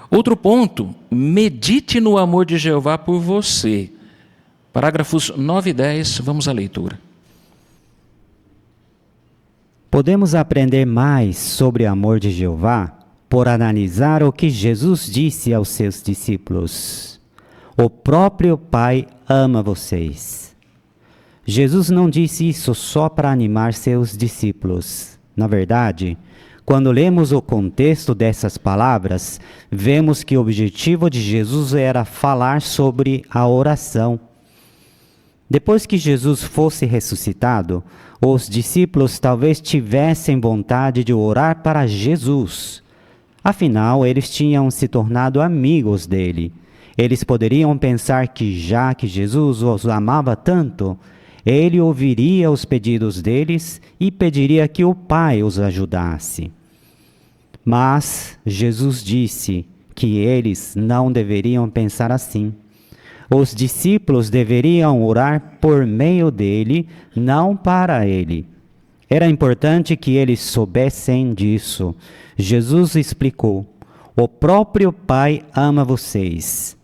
Outro ponto, medite no amor de Jeová por você. Parágrafos 9 e 10, vamos à leitura. Podemos aprender mais sobre o amor de Jeová por analisar o que Jesus disse aos seus discípulos. O próprio Pai ama vocês. Jesus não disse isso só para animar seus discípulos. Na verdade, quando lemos o contexto dessas palavras, vemos que o objetivo de Jesus era falar sobre a oração. Depois que Jesus fosse ressuscitado, os discípulos talvez tivessem vontade de orar para Jesus. Afinal, eles tinham se tornado amigos dele. Eles poderiam pensar que, já que Jesus os amava tanto, ele ouviria os pedidos deles e pediria que o Pai os ajudasse. Mas Jesus disse que eles não deveriam pensar assim. Os discípulos deveriam orar por meio dele, não para ele. Era importante que eles soubessem disso. Jesus explicou: o próprio Pai ama vocês.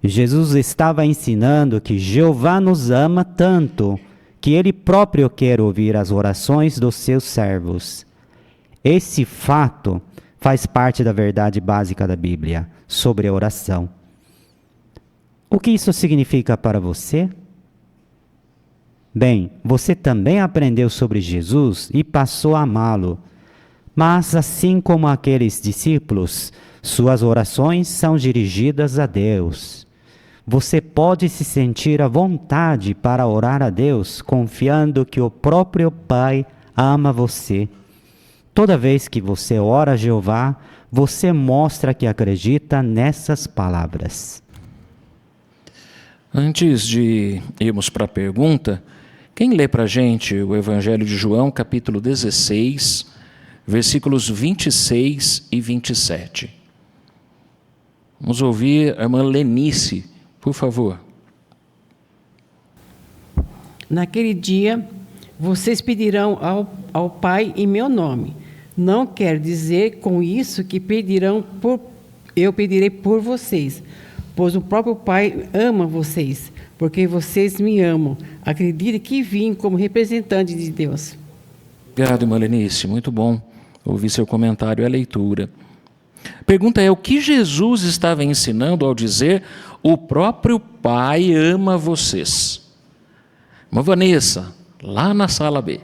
Jesus estava ensinando que Jeová nos ama tanto que ele próprio quer ouvir as orações dos seus servos. Esse fato faz parte da verdade básica da Bíblia sobre a oração. O que isso significa para você? Bem, você também aprendeu sobre Jesus e passou a amá-lo. Mas assim como aqueles discípulos, suas orações são dirigidas a Deus. Você pode se sentir à vontade para orar a Deus, confiando que o próprio Pai ama você. Toda vez que você ora a Jeová, você mostra que acredita nessas palavras. Antes de irmos para a pergunta, quem lê para a gente o Evangelho de João, capítulo 16, versículos 26 e 27? Vamos ouvir a irmã Lenice, por favor. Naquele dia, vocês pedirão ao Pai em meu nome. Não quer dizer com isso que eu pedirei por vocês, pois o próprio Pai ama vocês, porque vocês me amam. Acredite que vim como representante de Deus. Obrigado, irmã Lenice, muito bom ouvir seu comentário e a leitura. A pergunta é: o que Jesus estava ensinando ao dizer o próprio Pai ama vocês? Irmã Vanessa, lá na sala B.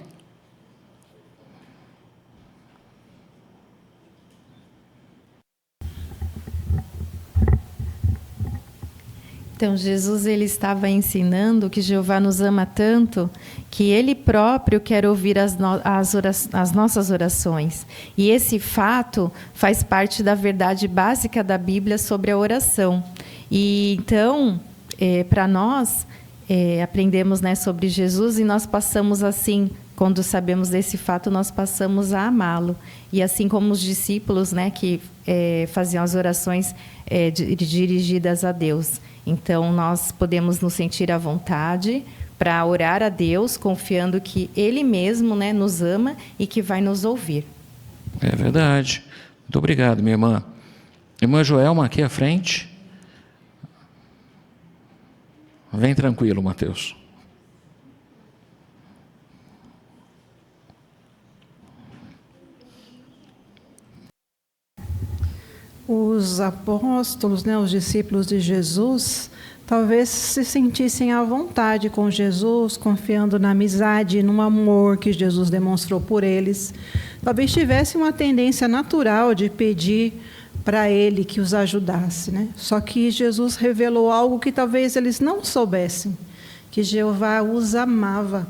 Então, Jesus ele estava ensinando que Jeová nos ama tanto que Ele próprio quer ouvir as nossas orações. E esse fato faz parte da verdade básica da Bíblia sobre a oração. E então, para nós, aprendemos, né, sobre Jesus e nós passamos assim, quando sabemos desse fato, nós passamos a amá-lo. E assim como os discípulos, né, que faziam as orações dirigidas a Deus. Então, nós podemos nos sentir à vontade para orar a Deus, confiando que Ele mesmo, né, nos ama e que vai nos ouvir. É verdade. Muito obrigado, minha irmã. Irmã Joelma, aqui à frente. Vem tranquilo, Mateus. Os apóstolos, né, os discípulos de Jesus, talvez se sentissem à vontade com Jesus, confiando na amizade, no amor que Jesus demonstrou por eles. Talvez tivessem uma tendência natural de pedir para Ele que os ajudasse, né? Só que Jesus revelou algo que talvez eles não soubessem, que Jeová os amava.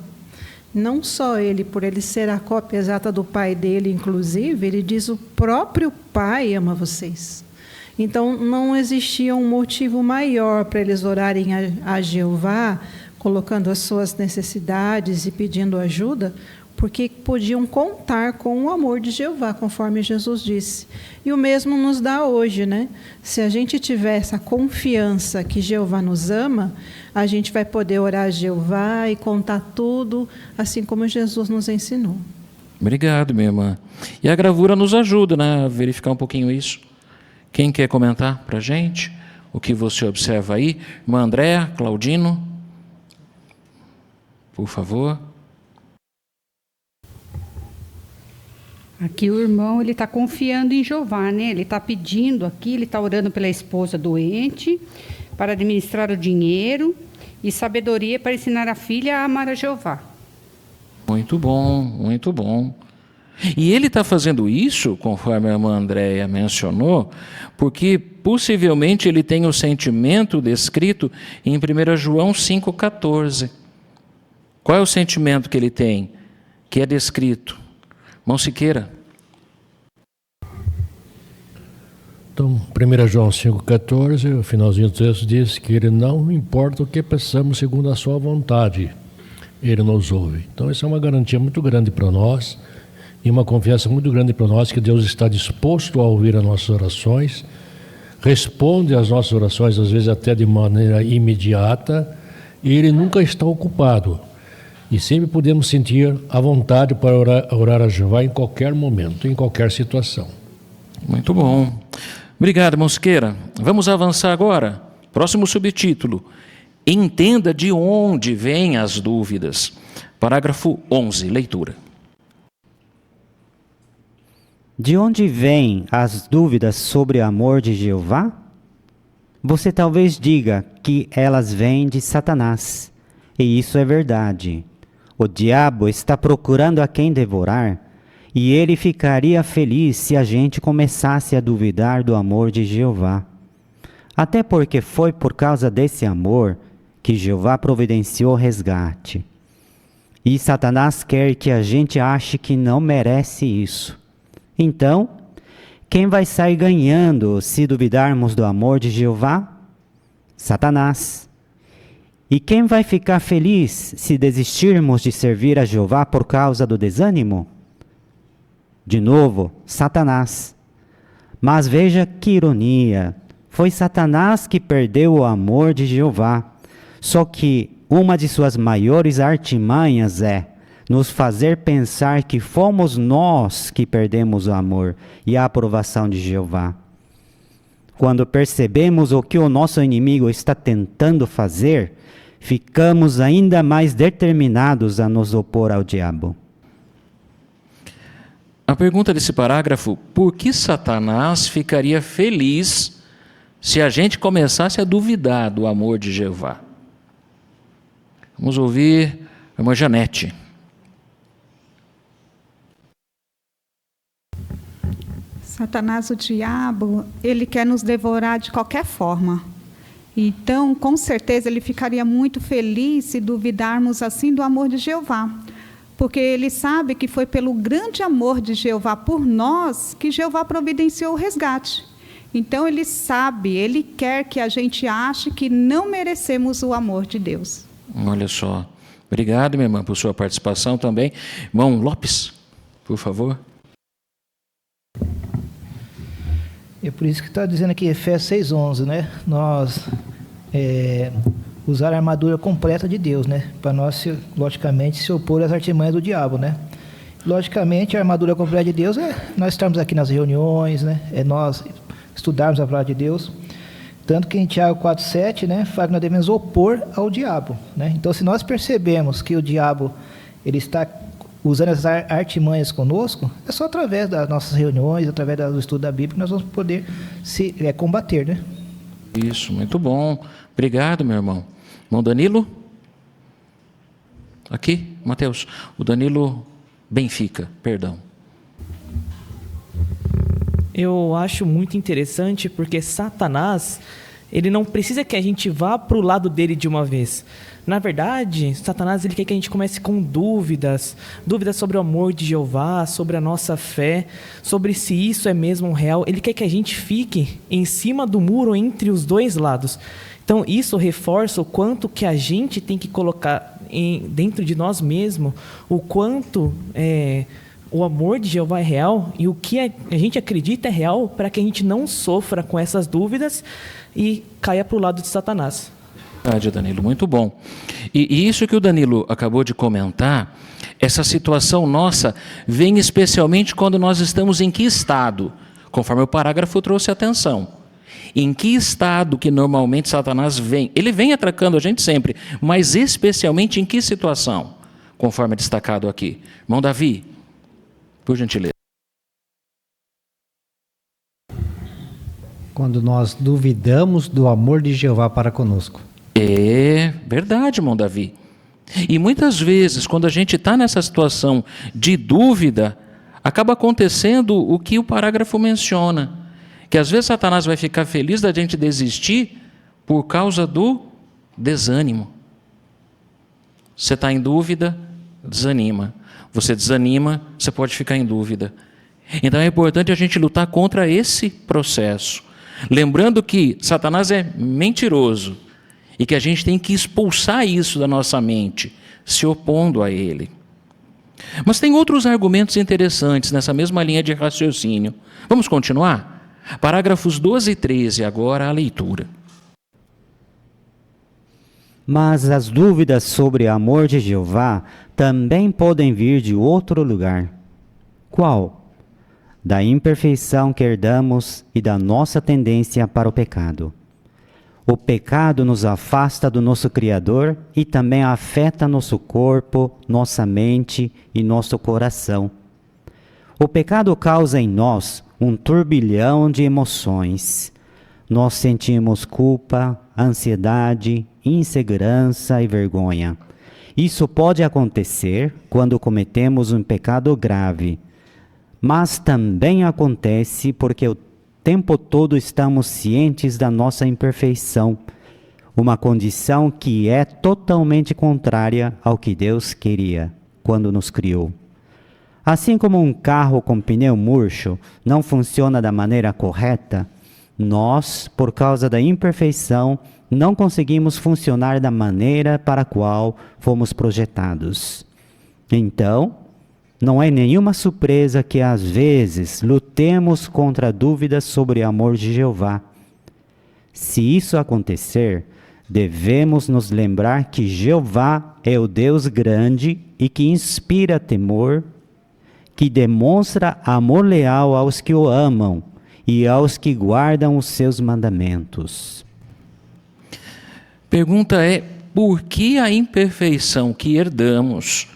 Não só Ele, por Ele ser a cópia exata do Pai dele, inclusive, Ele diz: o próprio Pai ama vocês. Então, não existia um motivo maior para eles orarem a Jeová, colocando as suas necessidades e pedindo ajuda, porque podiam contar com o amor de Jeová, conforme Jesus disse. E o mesmo nos dá hoje, né? Se a gente tiver essa confiança que Jeová nos ama, a gente vai poder orar a Jeová e contar tudo, assim como Jesus nos ensinou. Obrigado, minha irmã. E a gravura nos ajuda, né, a verificar um pouquinho isso. Quem quer comentar para a gente o que você observa aí? Irmã Andréa, Claudino, por favor. Aqui o irmão, ele está confiando em Jeová, né? Ele está pedindo aqui, ele está orando pela esposa doente, para administrar o dinheiro e sabedoria para ensinar a filha a amar a Jeová. Muito bom, muito bom. E ele está fazendo isso, conforme a irmã Andréia mencionou, porque possivelmente ele tem o sentimento descrito em 1 João 5,14. Qual é o sentimento que ele tem, que é descrito? Irmão Siqueira. Então, 1 João 5,14, o finalzinho do texto diz que ele não importa o que pensamos segundo a sua vontade, ele nos ouve. Então, essa é uma garantia muito grande para nós, e uma confiança muito grande para nós que Deus está disposto a ouvir as nossas orações, responde às nossas orações, às vezes até de maneira imediata, e Ele nunca está ocupado. E sempre podemos sentir a vontade para orar a Jeová em qualquer momento, em qualquer situação. Muito bom. Obrigado, Mosqueira. Vamos avançar agora. Próximo subtítulo. Entenda de onde vêm as dúvidas. Parágrafo 11, leitura. De onde vêm as dúvidas sobre o amor de Jeová? Você talvez diga que elas vêm de Satanás, e isso é verdade. O diabo está procurando a quem devorar, e ele ficaria feliz se a gente começasse a duvidar do amor de Jeová. Até porque foi por causa desse amor que Jeová providenciou resgate. E Satanás quer que a gente ache que não merece isso. Então, quem vai sair ganhando se duvidarmos do amor de Jeová? Satanás. E quem vai ficar feliz se desistirmos de servir a Jeová por causa do desânimo? De novo, Satanás. Mas veja que ironia. Foi Satanás que perdeu o amor de Jeová. Só que uma de suas maiores artimanhas é nos fazer pensar que fomos nós que perdemos o amor e a aprovação de Jeová. Quando percebemos o que o nosso inimigo está tentando fazer, ficamos ainda mais determinados a nos opor ao diabo. A pergunta desse parágrafo: por que Satanás ficaria feliz se a gente começasse a duvidar do amor de Jeová? Vamos ouvir a irmã Janete. Satanás, o diabo, ele quer nos devorar de qualquer forma. Então, com certeza, ele ficaria muito feliz se duvidarmos assim do amor de Jeová. Porque ele sabe que foi pelo grande amor de Jeová por nós que Jeová providenciou o resgate. Então, ele sabe, ele quer que a gente ache que não merecemos o amor de Deus. Olha só. Obrigado, minha irmã, por sua participação também. Irmão Lopes, por favor. É por isso que está dizendo aqui, Efésios 6:11, né? Nós usar a armadura completa de Deus, né? Para nós, logicamente, se opor às artimanhas do diabo, né? Logicamente, a armadura completa de Deus é nós estarmos aqui nas reuniões, né? É nós estudarmos a palavra de Deus. Tanto que em Tiago 4:7, né? Fala que nós devemos opor ao diabo, né? Então, se nós percebemos que o diabo ele está usando essas artimanhas conosco, é só através das nossas reuniões, através do estudo da Bíblia, que nós vamos poder se combater, né? Isso, muito bom. Obrigado, meu irmão. Irmão Danilo? Aqui, Mateus. O Danilo Benfica, perdão. Eu acho muito interessante porque Satanás, ele não precisa que a gente vá para o lado dele de uma vez. Na verdade, Satanás ele quer que a gente comece com dúvidas sobre o amor de Jeová, sobre a nossa fé, sobre se isso é mesmo real. Ele quer que a gente fique em cima do muro entre os dois lados. Então, isso reforça o quanto que a gente tem que colocar dentro de nós mesmos, o quanto o amor de Jeová é real e o que a gente acredita é real, para que a gente não sofra com essas dúvidas e caia para o lado de Satanás. Verdade, Danilo, muito bom. E isso que o Danilo acabou de comentar, essa situação nossa vem especialmente quando nós estamos em que estado? Conforme o parágrafo trouxe atenção. Em que estado que normalmente Satanás vem? Ele vem atracando a gente sempre, mas especialmente em que situação? Conforme é destacado aqui. Irmão Davi, por gentileza. Quando nós duvidamos do amor de Jeová para conosco. É verdade, irmão Davi. E muitas vezes, quando a gente está nessa situação de dúvida, acaba acontecendo o que o parágrafo menciona, que às vezes Satanás vai ficar feliz da gente desistir por causa do desânimo. Você está em dúvida, desanima. Você desanima, você pode ficar em dúvida. Então é importante a gente lutar contra esse processo. Lembrando que Satanás é mentiroso e que a gente tem que expulsar isso da nossa mente, se opondo a ele. Mas tem outros argumentos interessantes nessa mesma linha de raciocínio. Vamos continuar? Parágrafos 12 e 13, agora a leitura. Mas as dúvidas sobre o amor de Jeová também podem vir de outro lugar. Qual? Da imperfeição que herdamos e da nossa tendência para o pecado. O pecado nos afasta do nosso Criador e também afeta nosso corpo, nossa mente e nosso coração. O pecado causa em nós um turbilhão de emoções. Nós sentimos culpa, ansiedade, insegurança e vergonha. Isso pode acontecer quando cometemos um pecado grave, mas também acontece porque o tempo todo estamos cientes da nossa imperfeição, uma condição que é totalmente contrária ao que Deus queria quando nos criou. Assim como um carro com pneu murcho não funciona da maneira correta, nós, por causa da imperfeição, não conseguimos funcionar da maneira para a qual fomos projetados. Então, não é nenhuma surpresa que às vezes lutemos contra dúvidas sobre o amor de Jeová. Se isso acontecer, devemos nos lembrar que Jeová é o Deus grande e que inspira temor, que demonstra amor leal aos que o amam e aos que guardam os seus mandamentos. Pergunta é: por que a imperfeição que herdamos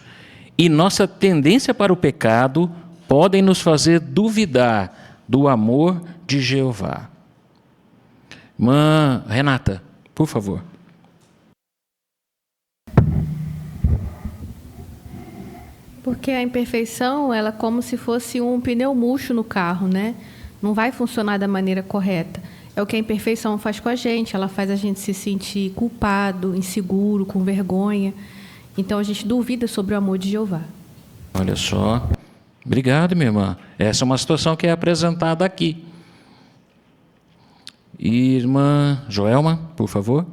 e nossa tendência para o pecado podem nos fazer duvidar do amor de Jeová? Irmã Renata, por favor. Porque a imperfeição, ela é como se fosse um pneu murcho no carro, né? Não vai funcionar da maneira correta. É o que a imperfeição faz com a gente. Ela faz a gente se sentir culpado, inseguro, com vergonha. Então a gente duvida sobre o amor de Jeová. Olha só. Obrigado, minha irmã. Essa é uma situação que é apresentada aqui. Irmã Joelma, por favor.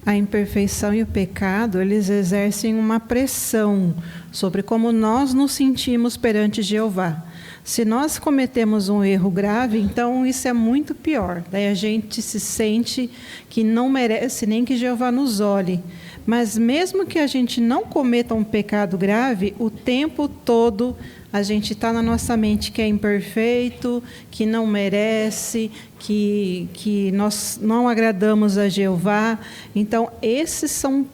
A imperfeição e o pecado, eles exercem uma pressão sobre como nós nos sentimos perante Jeová. Se nós cometemos um erro grave, então isso é muito pior. Daí a gente se sente que não merece nem que Jeová nos olhe. Mas mesmo que a gente não cometa um pecado grave, o tempo todo a gente está na nossa mente que é imperfeito, que não merece, que nós não agradamos a Jeová. Então, esses são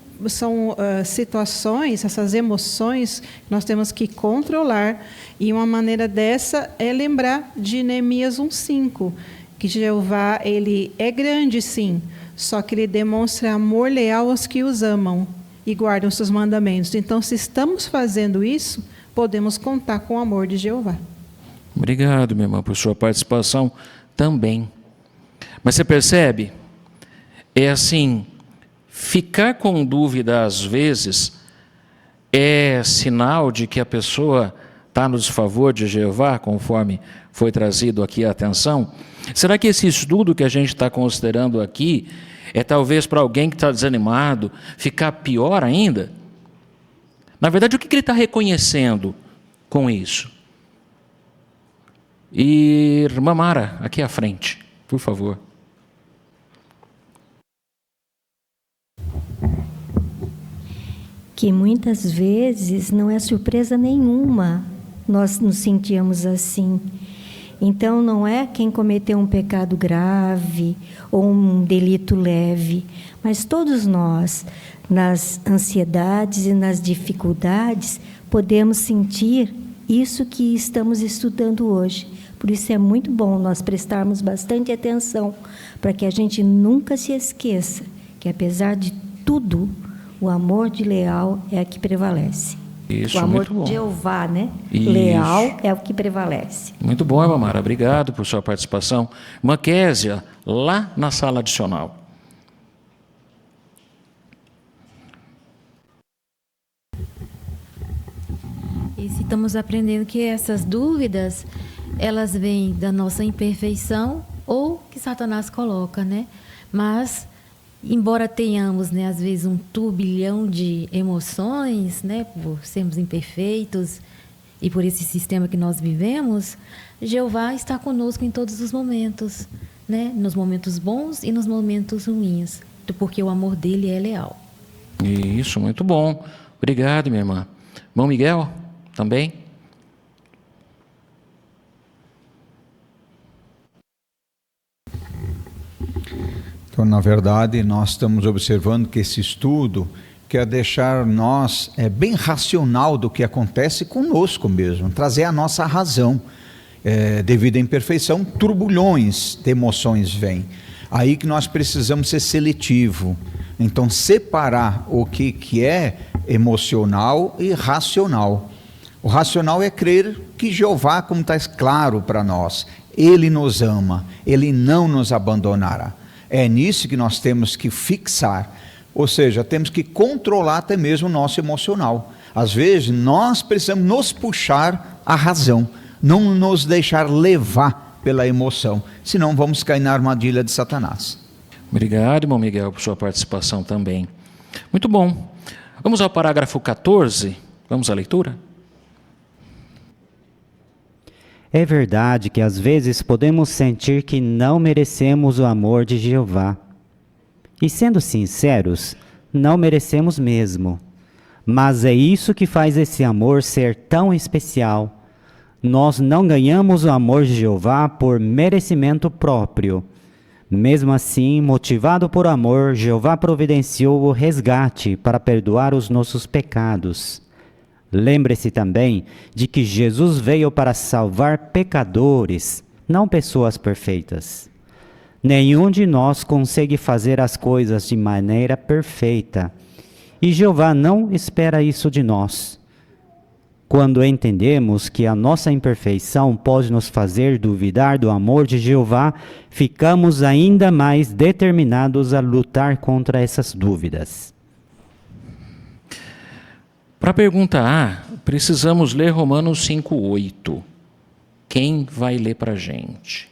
situações, essas emoções, nós temos que controlar. E uma maneira dessa é lembrar de Neemias 1:5, que Jeová, ele é grande, sim, só que ele demonstra amor leal aos que os amam e guardam os seus mandamentos. Então, se estamos fazendo isso, podemos contar com o amor de Jeová. Obrigado, minha irmã, por sua participação também. Mas você percebe? É assim, ficar com dúvida às vezes é sinal de que a pessoa está no desfavor de Jeová, conforme foi trazido aqui a atenção. Será que esse estudo que a gente está considerando aqui é talvez para alguém que está desanimado ficar pior ainda? Na verdade, o que ele está reconhecendo com isso? Irmã Mara, aqui à frente, por favor. Que muitas vezes não é surpresa nenhuma nós nos sentíamos assim. Então, não é quem cometeu um pecado grave ou um delito leve, mas todos nós, nas ansiedades e nas dificuldades, podemos sentir isso que estamos estudando hoje. Por isso é muito bom nós prestarmos bastante atenção, para que a gente nunca se esqueça que, apesar de tudo, o amor de leal é o que prevalece. Isso, o amor muito bom. de Jeová, né? Isso. Leal é o que prevalece. Muito bom, irmã Mara. Obrigado por sua participação. Irmã Késia, lá na sala adicional. E se estamos aprendendo que essas dúvidas, elas vêm da nossa imperfeição ou que Satanás coloca, né? Mas embora tenhamos, né, às vezes um turbilhão de emoções, né, por sermos imperfeitos e por esse sistema que nós vivemos, Jeová está conosco em todos os momentos, né, nos momentos bons e nos momentos ruins, porque o amor dele é leal. Isso, muito bom. Obrigado, minha irmã. Irmão Miguel, também? Então, na verdade, nós estamos observando que esse estudo quer deixar nós bem racional do que acontece conosco mesmo, trazer a nossa razão. Devido à imperfeição, turbulhões de emoções vêm. Aí que nós precisamos ser seletivo. Então, separar o que é emocional e racional. O racional é crer que Jeová, como está claro para nós, Ele nos ama, Ele não nos abandonará. É nisso que nós temos que fixar, ou seja, temos que controlar até mesmo o nosso emocional. Às vezes nós precisamos nos puxar à razão, não nos deixar levar pela emoção, senão vamos cair na armadilha de Satanás. Obrigado, irmão Miguel, por sua participação também. Muito bom. Vamos ao parágrafo 14, vamos à leitura? É verdade que às vezes podemos sentir que não merecemos o amor de Jeová. E sendo sinceros, não merecemos mesmo. Mas é isso que faz esse amor ser tão especial. Nós não ganhamos o amor de Jeová por merecimento próprio. Mesmo assim, motivado por amor, Jeová providenciou o resgate para perdoar os nossos pecados. Lembre-se também de que Jesus veio para salvar pecadores, não pessoas perfeitas. Nenhum de nós consegue fazer as coisas de maneira perfeita, e Jeová não espera isso de nós. Quando entendemos que a nossa imperfeição pode nos fazer duvidar do amor de Jeová, ficamos ainda mais determinados a lutar contra essas dúvidas. Para a pergunta A, precisamos ler Romanos 5:8. Quem vai ler para a gente?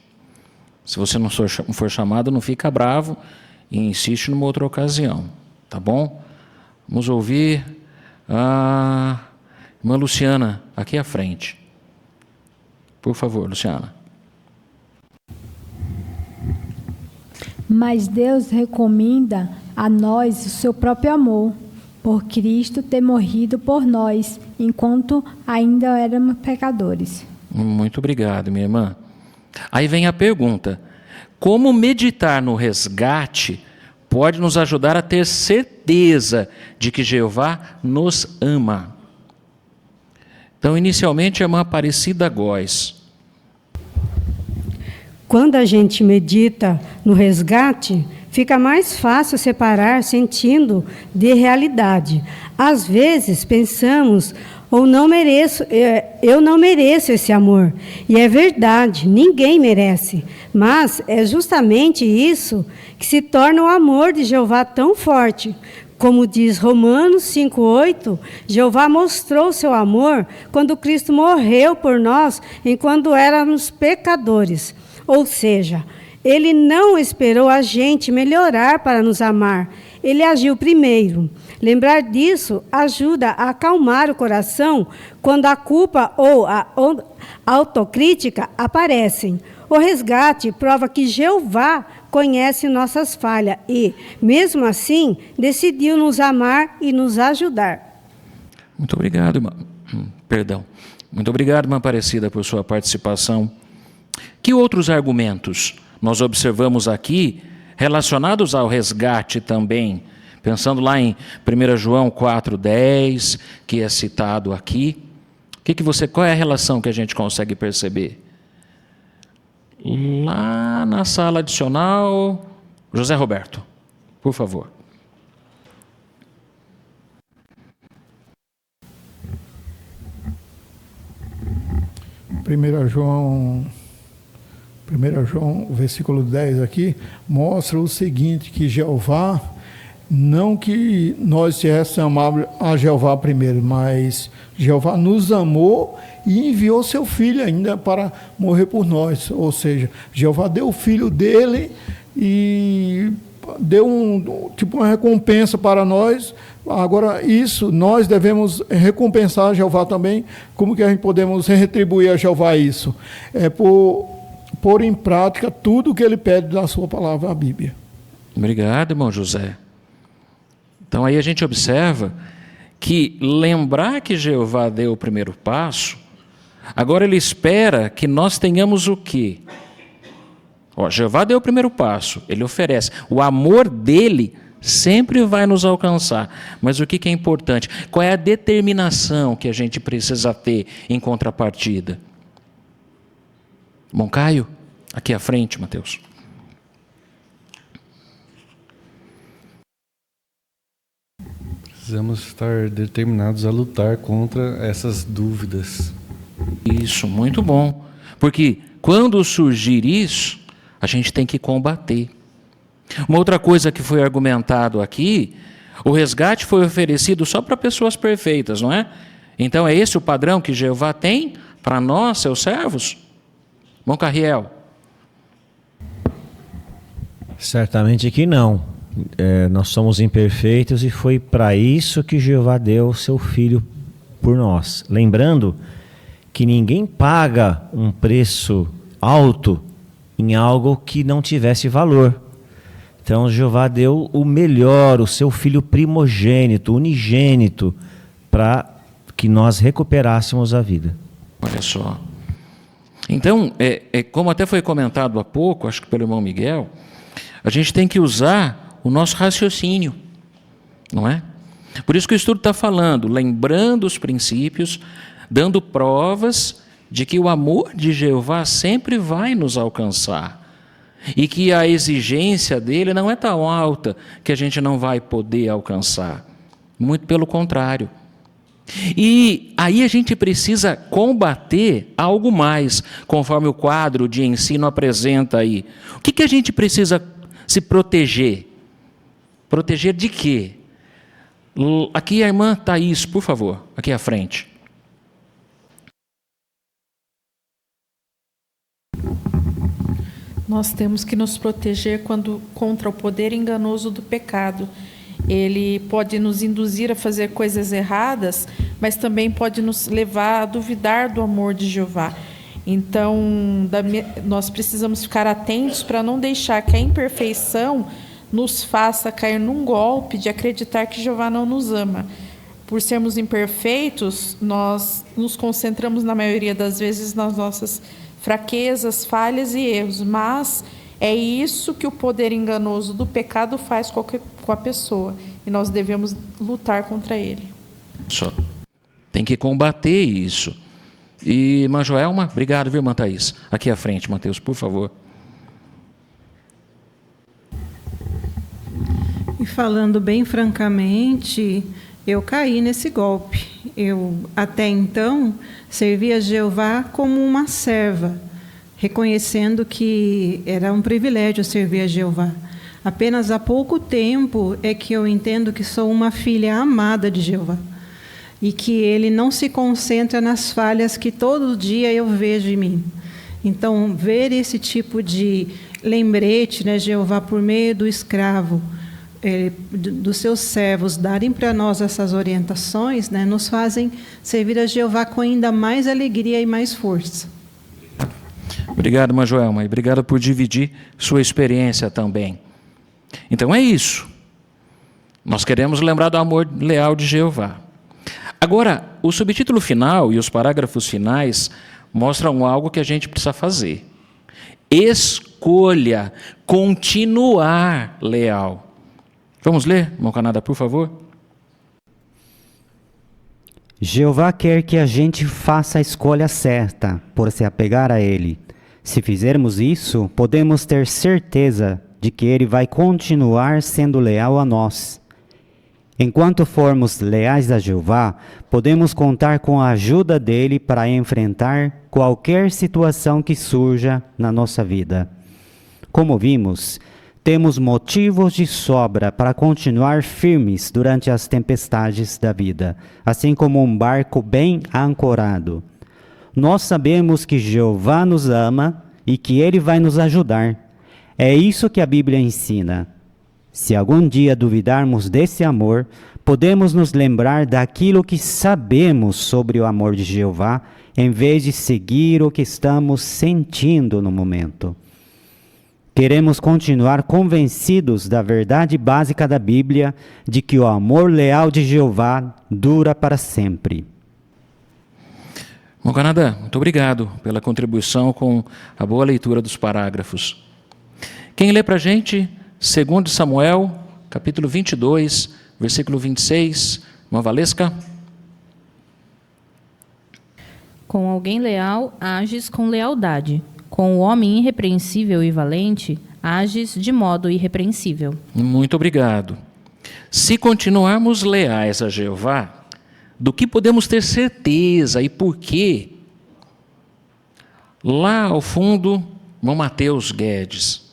Se você não for chamado, não fica bravo e insiste numa outra ocasião, tá bom? Vamos ouvir a irmã Luciana, aqui à frente. Por favor, Luciana. Mas Deus recomenda a nós o seu próprio amor, por Cristo ter morrido por nós, enquanto ainda éramos pecadores. Muito obrigado, minha irmã. Aí vem a pergunta: como meditar no resgate pode nos ajudar a ter certeza de que Jeová nos ama? Então, inicialmente, a irmã Aparecida Góes. Quando a gente medita no resgate, fica mais fácil separar sentido de realidade. Às vezes pensamos, eu não mereço esse amor. E é verdade, ninguém merece. Mas é justamente isso que se torna o amor de Jeová tão forte. Como diz Romanos 5:8, Jeová mostrou seu amor quando Cristo morreu por nós, enquanto éramos pecadores. Ou seja, Ele não esperou a gente melhorar para nos amar. Ele agiu primeiro. Lembrar disso ajuda a acalmar o coração quando a culpa ou a autocrítica aparecem. O resgate prova que Jeová conhece nossas falhas e, mesmo assim, decidiu nos amar e nos ajudar. Muito obrigado, irmã. Muito obrigado, irmã Aparecida, por sua participação. Que outros argumentos nós observamos aqui relacionados ao resgate também? Pensando lá em 1 João 4:10, que é citado aqui. Qual é a relação que a gente consegue perceber? Lá na sala adicional, José Roberto, por favor. Primeira João, o versículo 10 aqui, mostra o seguinte, que Jeová, não que nós tivéssemos amado a Jeová primeiro, mas Jeová nos amou e enviou seu filho ainda para morrer por nós. Ou seja, Jeová deu o filho dele e deu uma recompensa para nós. Agora, isso, nós devemos recompensar a Jeová também. Como que a gente podemos retribuir a Jeová isso? É pôr em prática tudo o que ele pede da sua palavra, a Bíblia. Obrigado, irmão José. Então aí a gente observa que lembrar que Jeová deu o primeiro passo, agora ele espera que nós tenhamos o quê? Jeová deu o primeiro passo, ele oferece. O amor dele sempre vai nos alcançar. Mas o que é importante? Qual é a determinação que a gente precisa ter em contrapartida? Bom, Caio, aqui à frente, Mateus. Precisamos estar determinados a lutar contra essas dúvidas. Isso, muito bom. Porque quando surgir isso, a gente tem que combater. Uma outra coisa que foi argumentado aqui, o resgate foi oferecido só para pessoas perfeitas, não é? Então é esse o padrão que Jeová tem para nós, seus servos? Bom, Carriel. Certamente que não. Nós somos imperfeitos e foi para isso que Jeová deu o seu Filho por nós. Lembrando que ninguém paga um preço alto em algo que não tivesse valor. Então Jeová deu o melhor, o seu Filho primogênito, unigênito, para que nós recuperássemos a vida. Olha só. Então, como até foi comentado há pouco, acho que pelo irmão Miguel, a gente tem que usar o nosso raciocínio, não é? Por isso que o estudo está falando, lembrando os princípios, dando provas de que o amor de Jeová sempre vai nos alcançar e que a exigência dele não é tão alta que a gente não vai poder alcançar. Muito pelo contrário. E aí a gente precisa combater algo mais, conforme o quadro de ensino apresenta aí. O que a gente precisa se proteger? Proteger de quê? Aqui a irmã Thaís, por favor, aqui à frente. Nós temos que nos proteger contra o poder enganoso do pecado. Ele pode nos induzir a fazer coisas erradas, mas também pode nos levar a duvidar do amor de Jeová. Então, nós precisamos ficar atentos para não deixar que a imperfeição nos faça cair num golpe de acreditar que Jeová não nos ama. Por sermos imperfeitos, nós nos concentramos, na maioria das vezes, nas nossas fraquezas, falhas e erros, mas é isso que o poder enganoso do pecado faz com a pessoa, e nós devemos lutar contra ele. Só tem que combater isso. E, irmã Joelma, obrigado, viu, irmã Thaís? Aqui à frente, Mateus, por favor. E falando bem francamente, eu caí nesse golpe. Eu, até então, servia a Jeová como uma serva, reconhecendo que era um privilégio servir a Jeová. Apenas há pouco tempo é que eu entendo que sou uma filha amada de Jeová e que Ele não se concentra nas falhas que todo dia eu vejo em mim. Então, ver esse tipo de lembrete, né, Jeová, por meio do escravo, dos seus servos, darem para nós essas orientações, né, nos fazem servir a Jeová com ainda mais alegria e mais força. Obrigado, irmã Joelma, e obrigado por dividir sua experiência também. Então é isso. Nós queremos lembrar do amor leal de Jeová. Agora, o subtítulo final e os parágrafos finais mostram algo que a gente precisa fazer. Escolha continuar leal. Vamos ler, irmão Canada, por favor? Jeová quer que a gente faça a escolha certa por se apegar a Ele. Se fizermos isso, podemos ter certeza de que Ele vai continuar sendo leal a nós. Enquanto formos leais a Jeová, podemos contar com a ajuda dEle para enfrentar qualquer situação que surja na nossa vida. Como vimos, temos motivos de sobra para continuar firmes durante as tempestades da vida, assim como um barco bem ancorado. Nós sabemos que Jeová nos ama e que Ele vai nos ajudar. É isso que a Bíblia ensina. Se algum dia duvidarmos desse amor, podemos nos lembrar daquilo que sabemos sobre o amor de Jeová, em vez de seguir o que estamos sentindo no momento. Queremos continuar convencidos da verdade básica da Bíblia, de que o amor leal de Jeová dura para sempre. Bom, Canadá, muito obrigado pela contribuição com a boa leitura dos parágrafos. Quem lê para a gente, 2 Samuel, capítulo 22, versículo 26, irmã Valesca. Com alguém leal, ages com lealdade. Com o homem irrepreensível e valente, ages de modo irrepreensível. Muito obrigado. Se continuarmos leais a Jeová, do que podemos ter certeza e por quê? Lá ao fundo, irmão Mateus Guedes.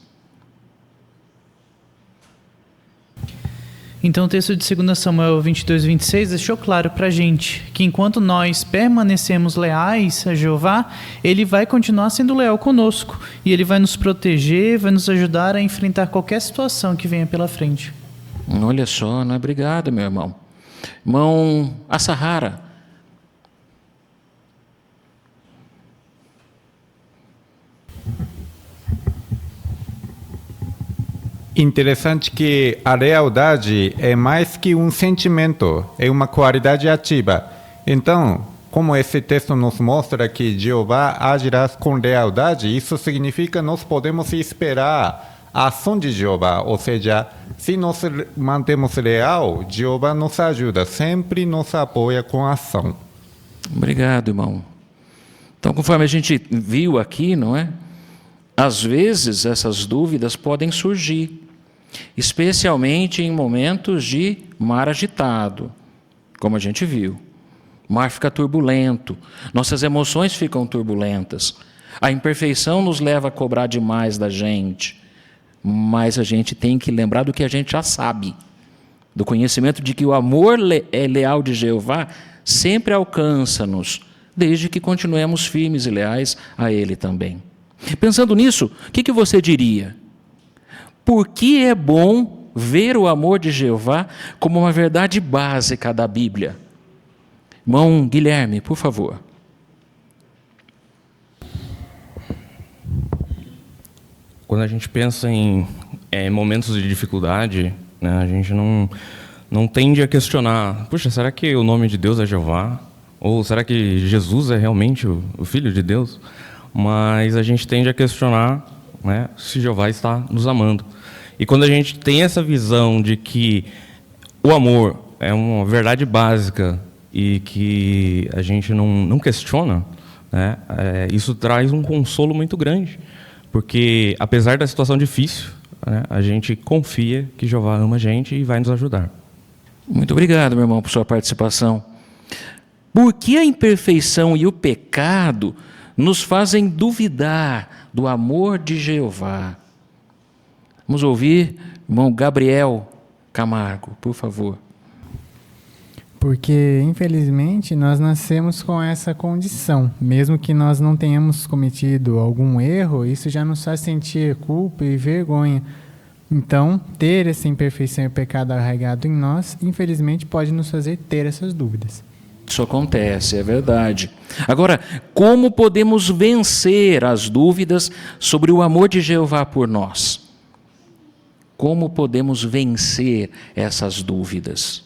Então o texto de 2 Samuel 22, 26 deixou claro para a gente que enquanto nós permanecemos leais a Jeová, Ele vai continuar sendo leal conosco e Ele vai nos proteger, vai nos ajudar a enfrentar qualquer situação que venha pela frente. Olha só, não é? Obrigado, meu irmão. Irmão Assahara. Interessante que a lealdade é mais que um sentimento, é uma qualidade ativa. Então, como esse texto nos mostra que Jeová agirá com lealdade, isso significa que nós podemos esperar a ação de Jeová, ou seja, se nós mantemos leal, Jeová nos ajuda, sempre nos apoia com a ação. Obrigado, irmão. Então, conforme a gente viu aqui, não é? Às vezes essas dúvidas podem surgir, especialmente em momentos de mar agitado, como a gente viu. O mar fica turbulento, nossas emoções ficam turbulentas, a imperfeição nos leva a cobrar demais da gente, mas a gente tem que lembrar do que a gente já sabe, do conhecimento de que o amor leal de Jeová sempre alcança-nos, desde que continuemos firmes e leais a Ele também. Pensando nisso, o que você diria? Por que é bom ver o amor de Jeová como uma verdade básica da Bíblia? Irmão Guilherme, por favor. Quando a gente pensa em momentos de dificuldade, né, a gente não tende a questionar, puxa, será que o nome de Deus é Jeová? Ou será que Jesus é realmente o Filho de Deus? Mas a gente tende a questionar, né, se Jeová está nos amando. E quando a gente tem essa visão de que o amor é uma verdade básica e que a gente não questiona, né, isso traz um consolo muito grande. Porque, apesar da situação difícil, né, a gente confia que Jeová ama a gente e vai nos ajudar. Muito obrigado, meu irmão, por sua participação. Por que a imperfeição e o pecado nos fazem duvidar do amor de Jeová? Vamos ouvir irmão Gabriel Camargo, por favor. Porque, infelizmente, nós nascemos com essa condição. Mesmo que nós não tenhamos cometido algum erro, isso já nos faz sentir culpa e vergonha. Então, ter essa imperfeição e pecado arraigado em nós, infelizmente, pode nos fazer ter essas dúvidas. Isso acontece, é verdade. Agora, como podemos vencer as dúvidas sobre o amor de Jeová por nós? Como podemos vencer essas dúvidas?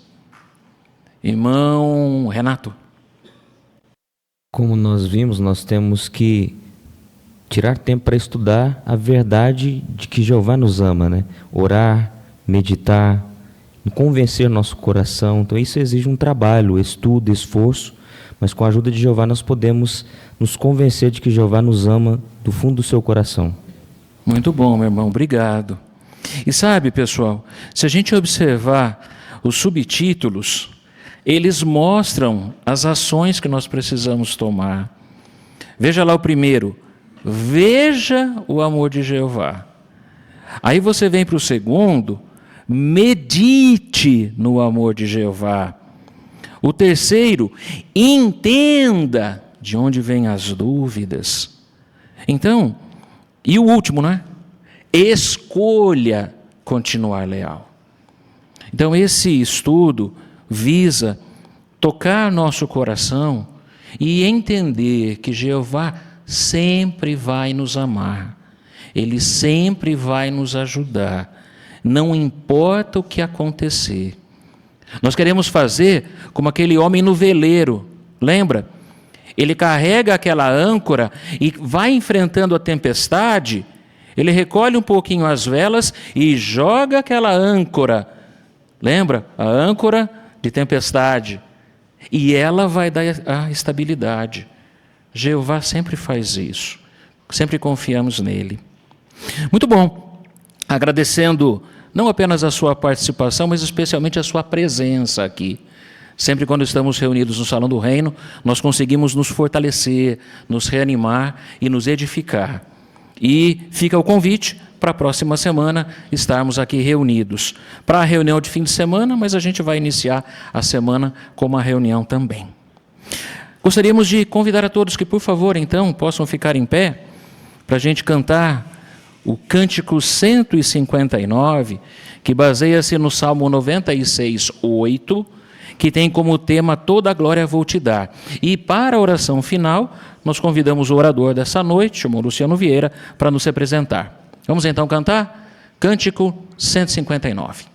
Irmão Renato. Como nós vimos, nós temos que tirar tempo para estudar a verdade de que Jeová nos ama, né? Orar, meditar, convencer nosso coração. Então isso exige um trabalho, estudo, esforço, mas com a ajuda de Jeová nós podemos nos convencer de que Jeová nos ama do fundo do seu coração. Muito bom, meu irmão, obrigado. E sabe, pessoal, se a gente observar os subtítulos, eles mostram as ações que nós precisamos tomar. Veja lá o primeiro, veja o amor de Jeová. Aí você vem para o segundo, medite no amor de Jeová. O terceiro, entenda de onde vêm as dúvidas. Então, e o último, né? Escolha continuar leal. Então, esse estudo visa tocar nosso coração e entender que Jeová sempre vai nos amar, Ele sempre vai nos ajudar, não importa o que acontecer. Nós queremos fazer como aquele homem no veleiro, lembra? Ele carrega aquela âncora e vai enfrentando a tempestade, ele recolhe um pouquinho as velas e joga aquela âncora, lembra? A âncora de tempestade. E ela vai dar a estabilidade. Jeová sempre faz isso. Sempre confiamos nele. Muito bom. Agradecendo não apenas a sua participação, mas especialmente a sua presença aqui. Sempre quando estamos reunidos no Salão do Reino, nós conseguimos nos fortalecer, nos reanimar e nos edificar. E fica o convite para a próxima semana estarmos aqui reunidos. Para a reunião de fim de semana, mas a gente vai iniciar a semana com uma reunião também. Gostaríamos de convidar a todos que, por favor, então, possam ficar em pé para a gente cantar o Cântico 159, que baseia-se no Salmo 96, 8, que tem como tema Toda a Glória Vou Te Dar. E para a oração final, nós convidamos o orador dessa noite, o Luciano Vieira, para nos representar. Vamos então cantar Cântico 159.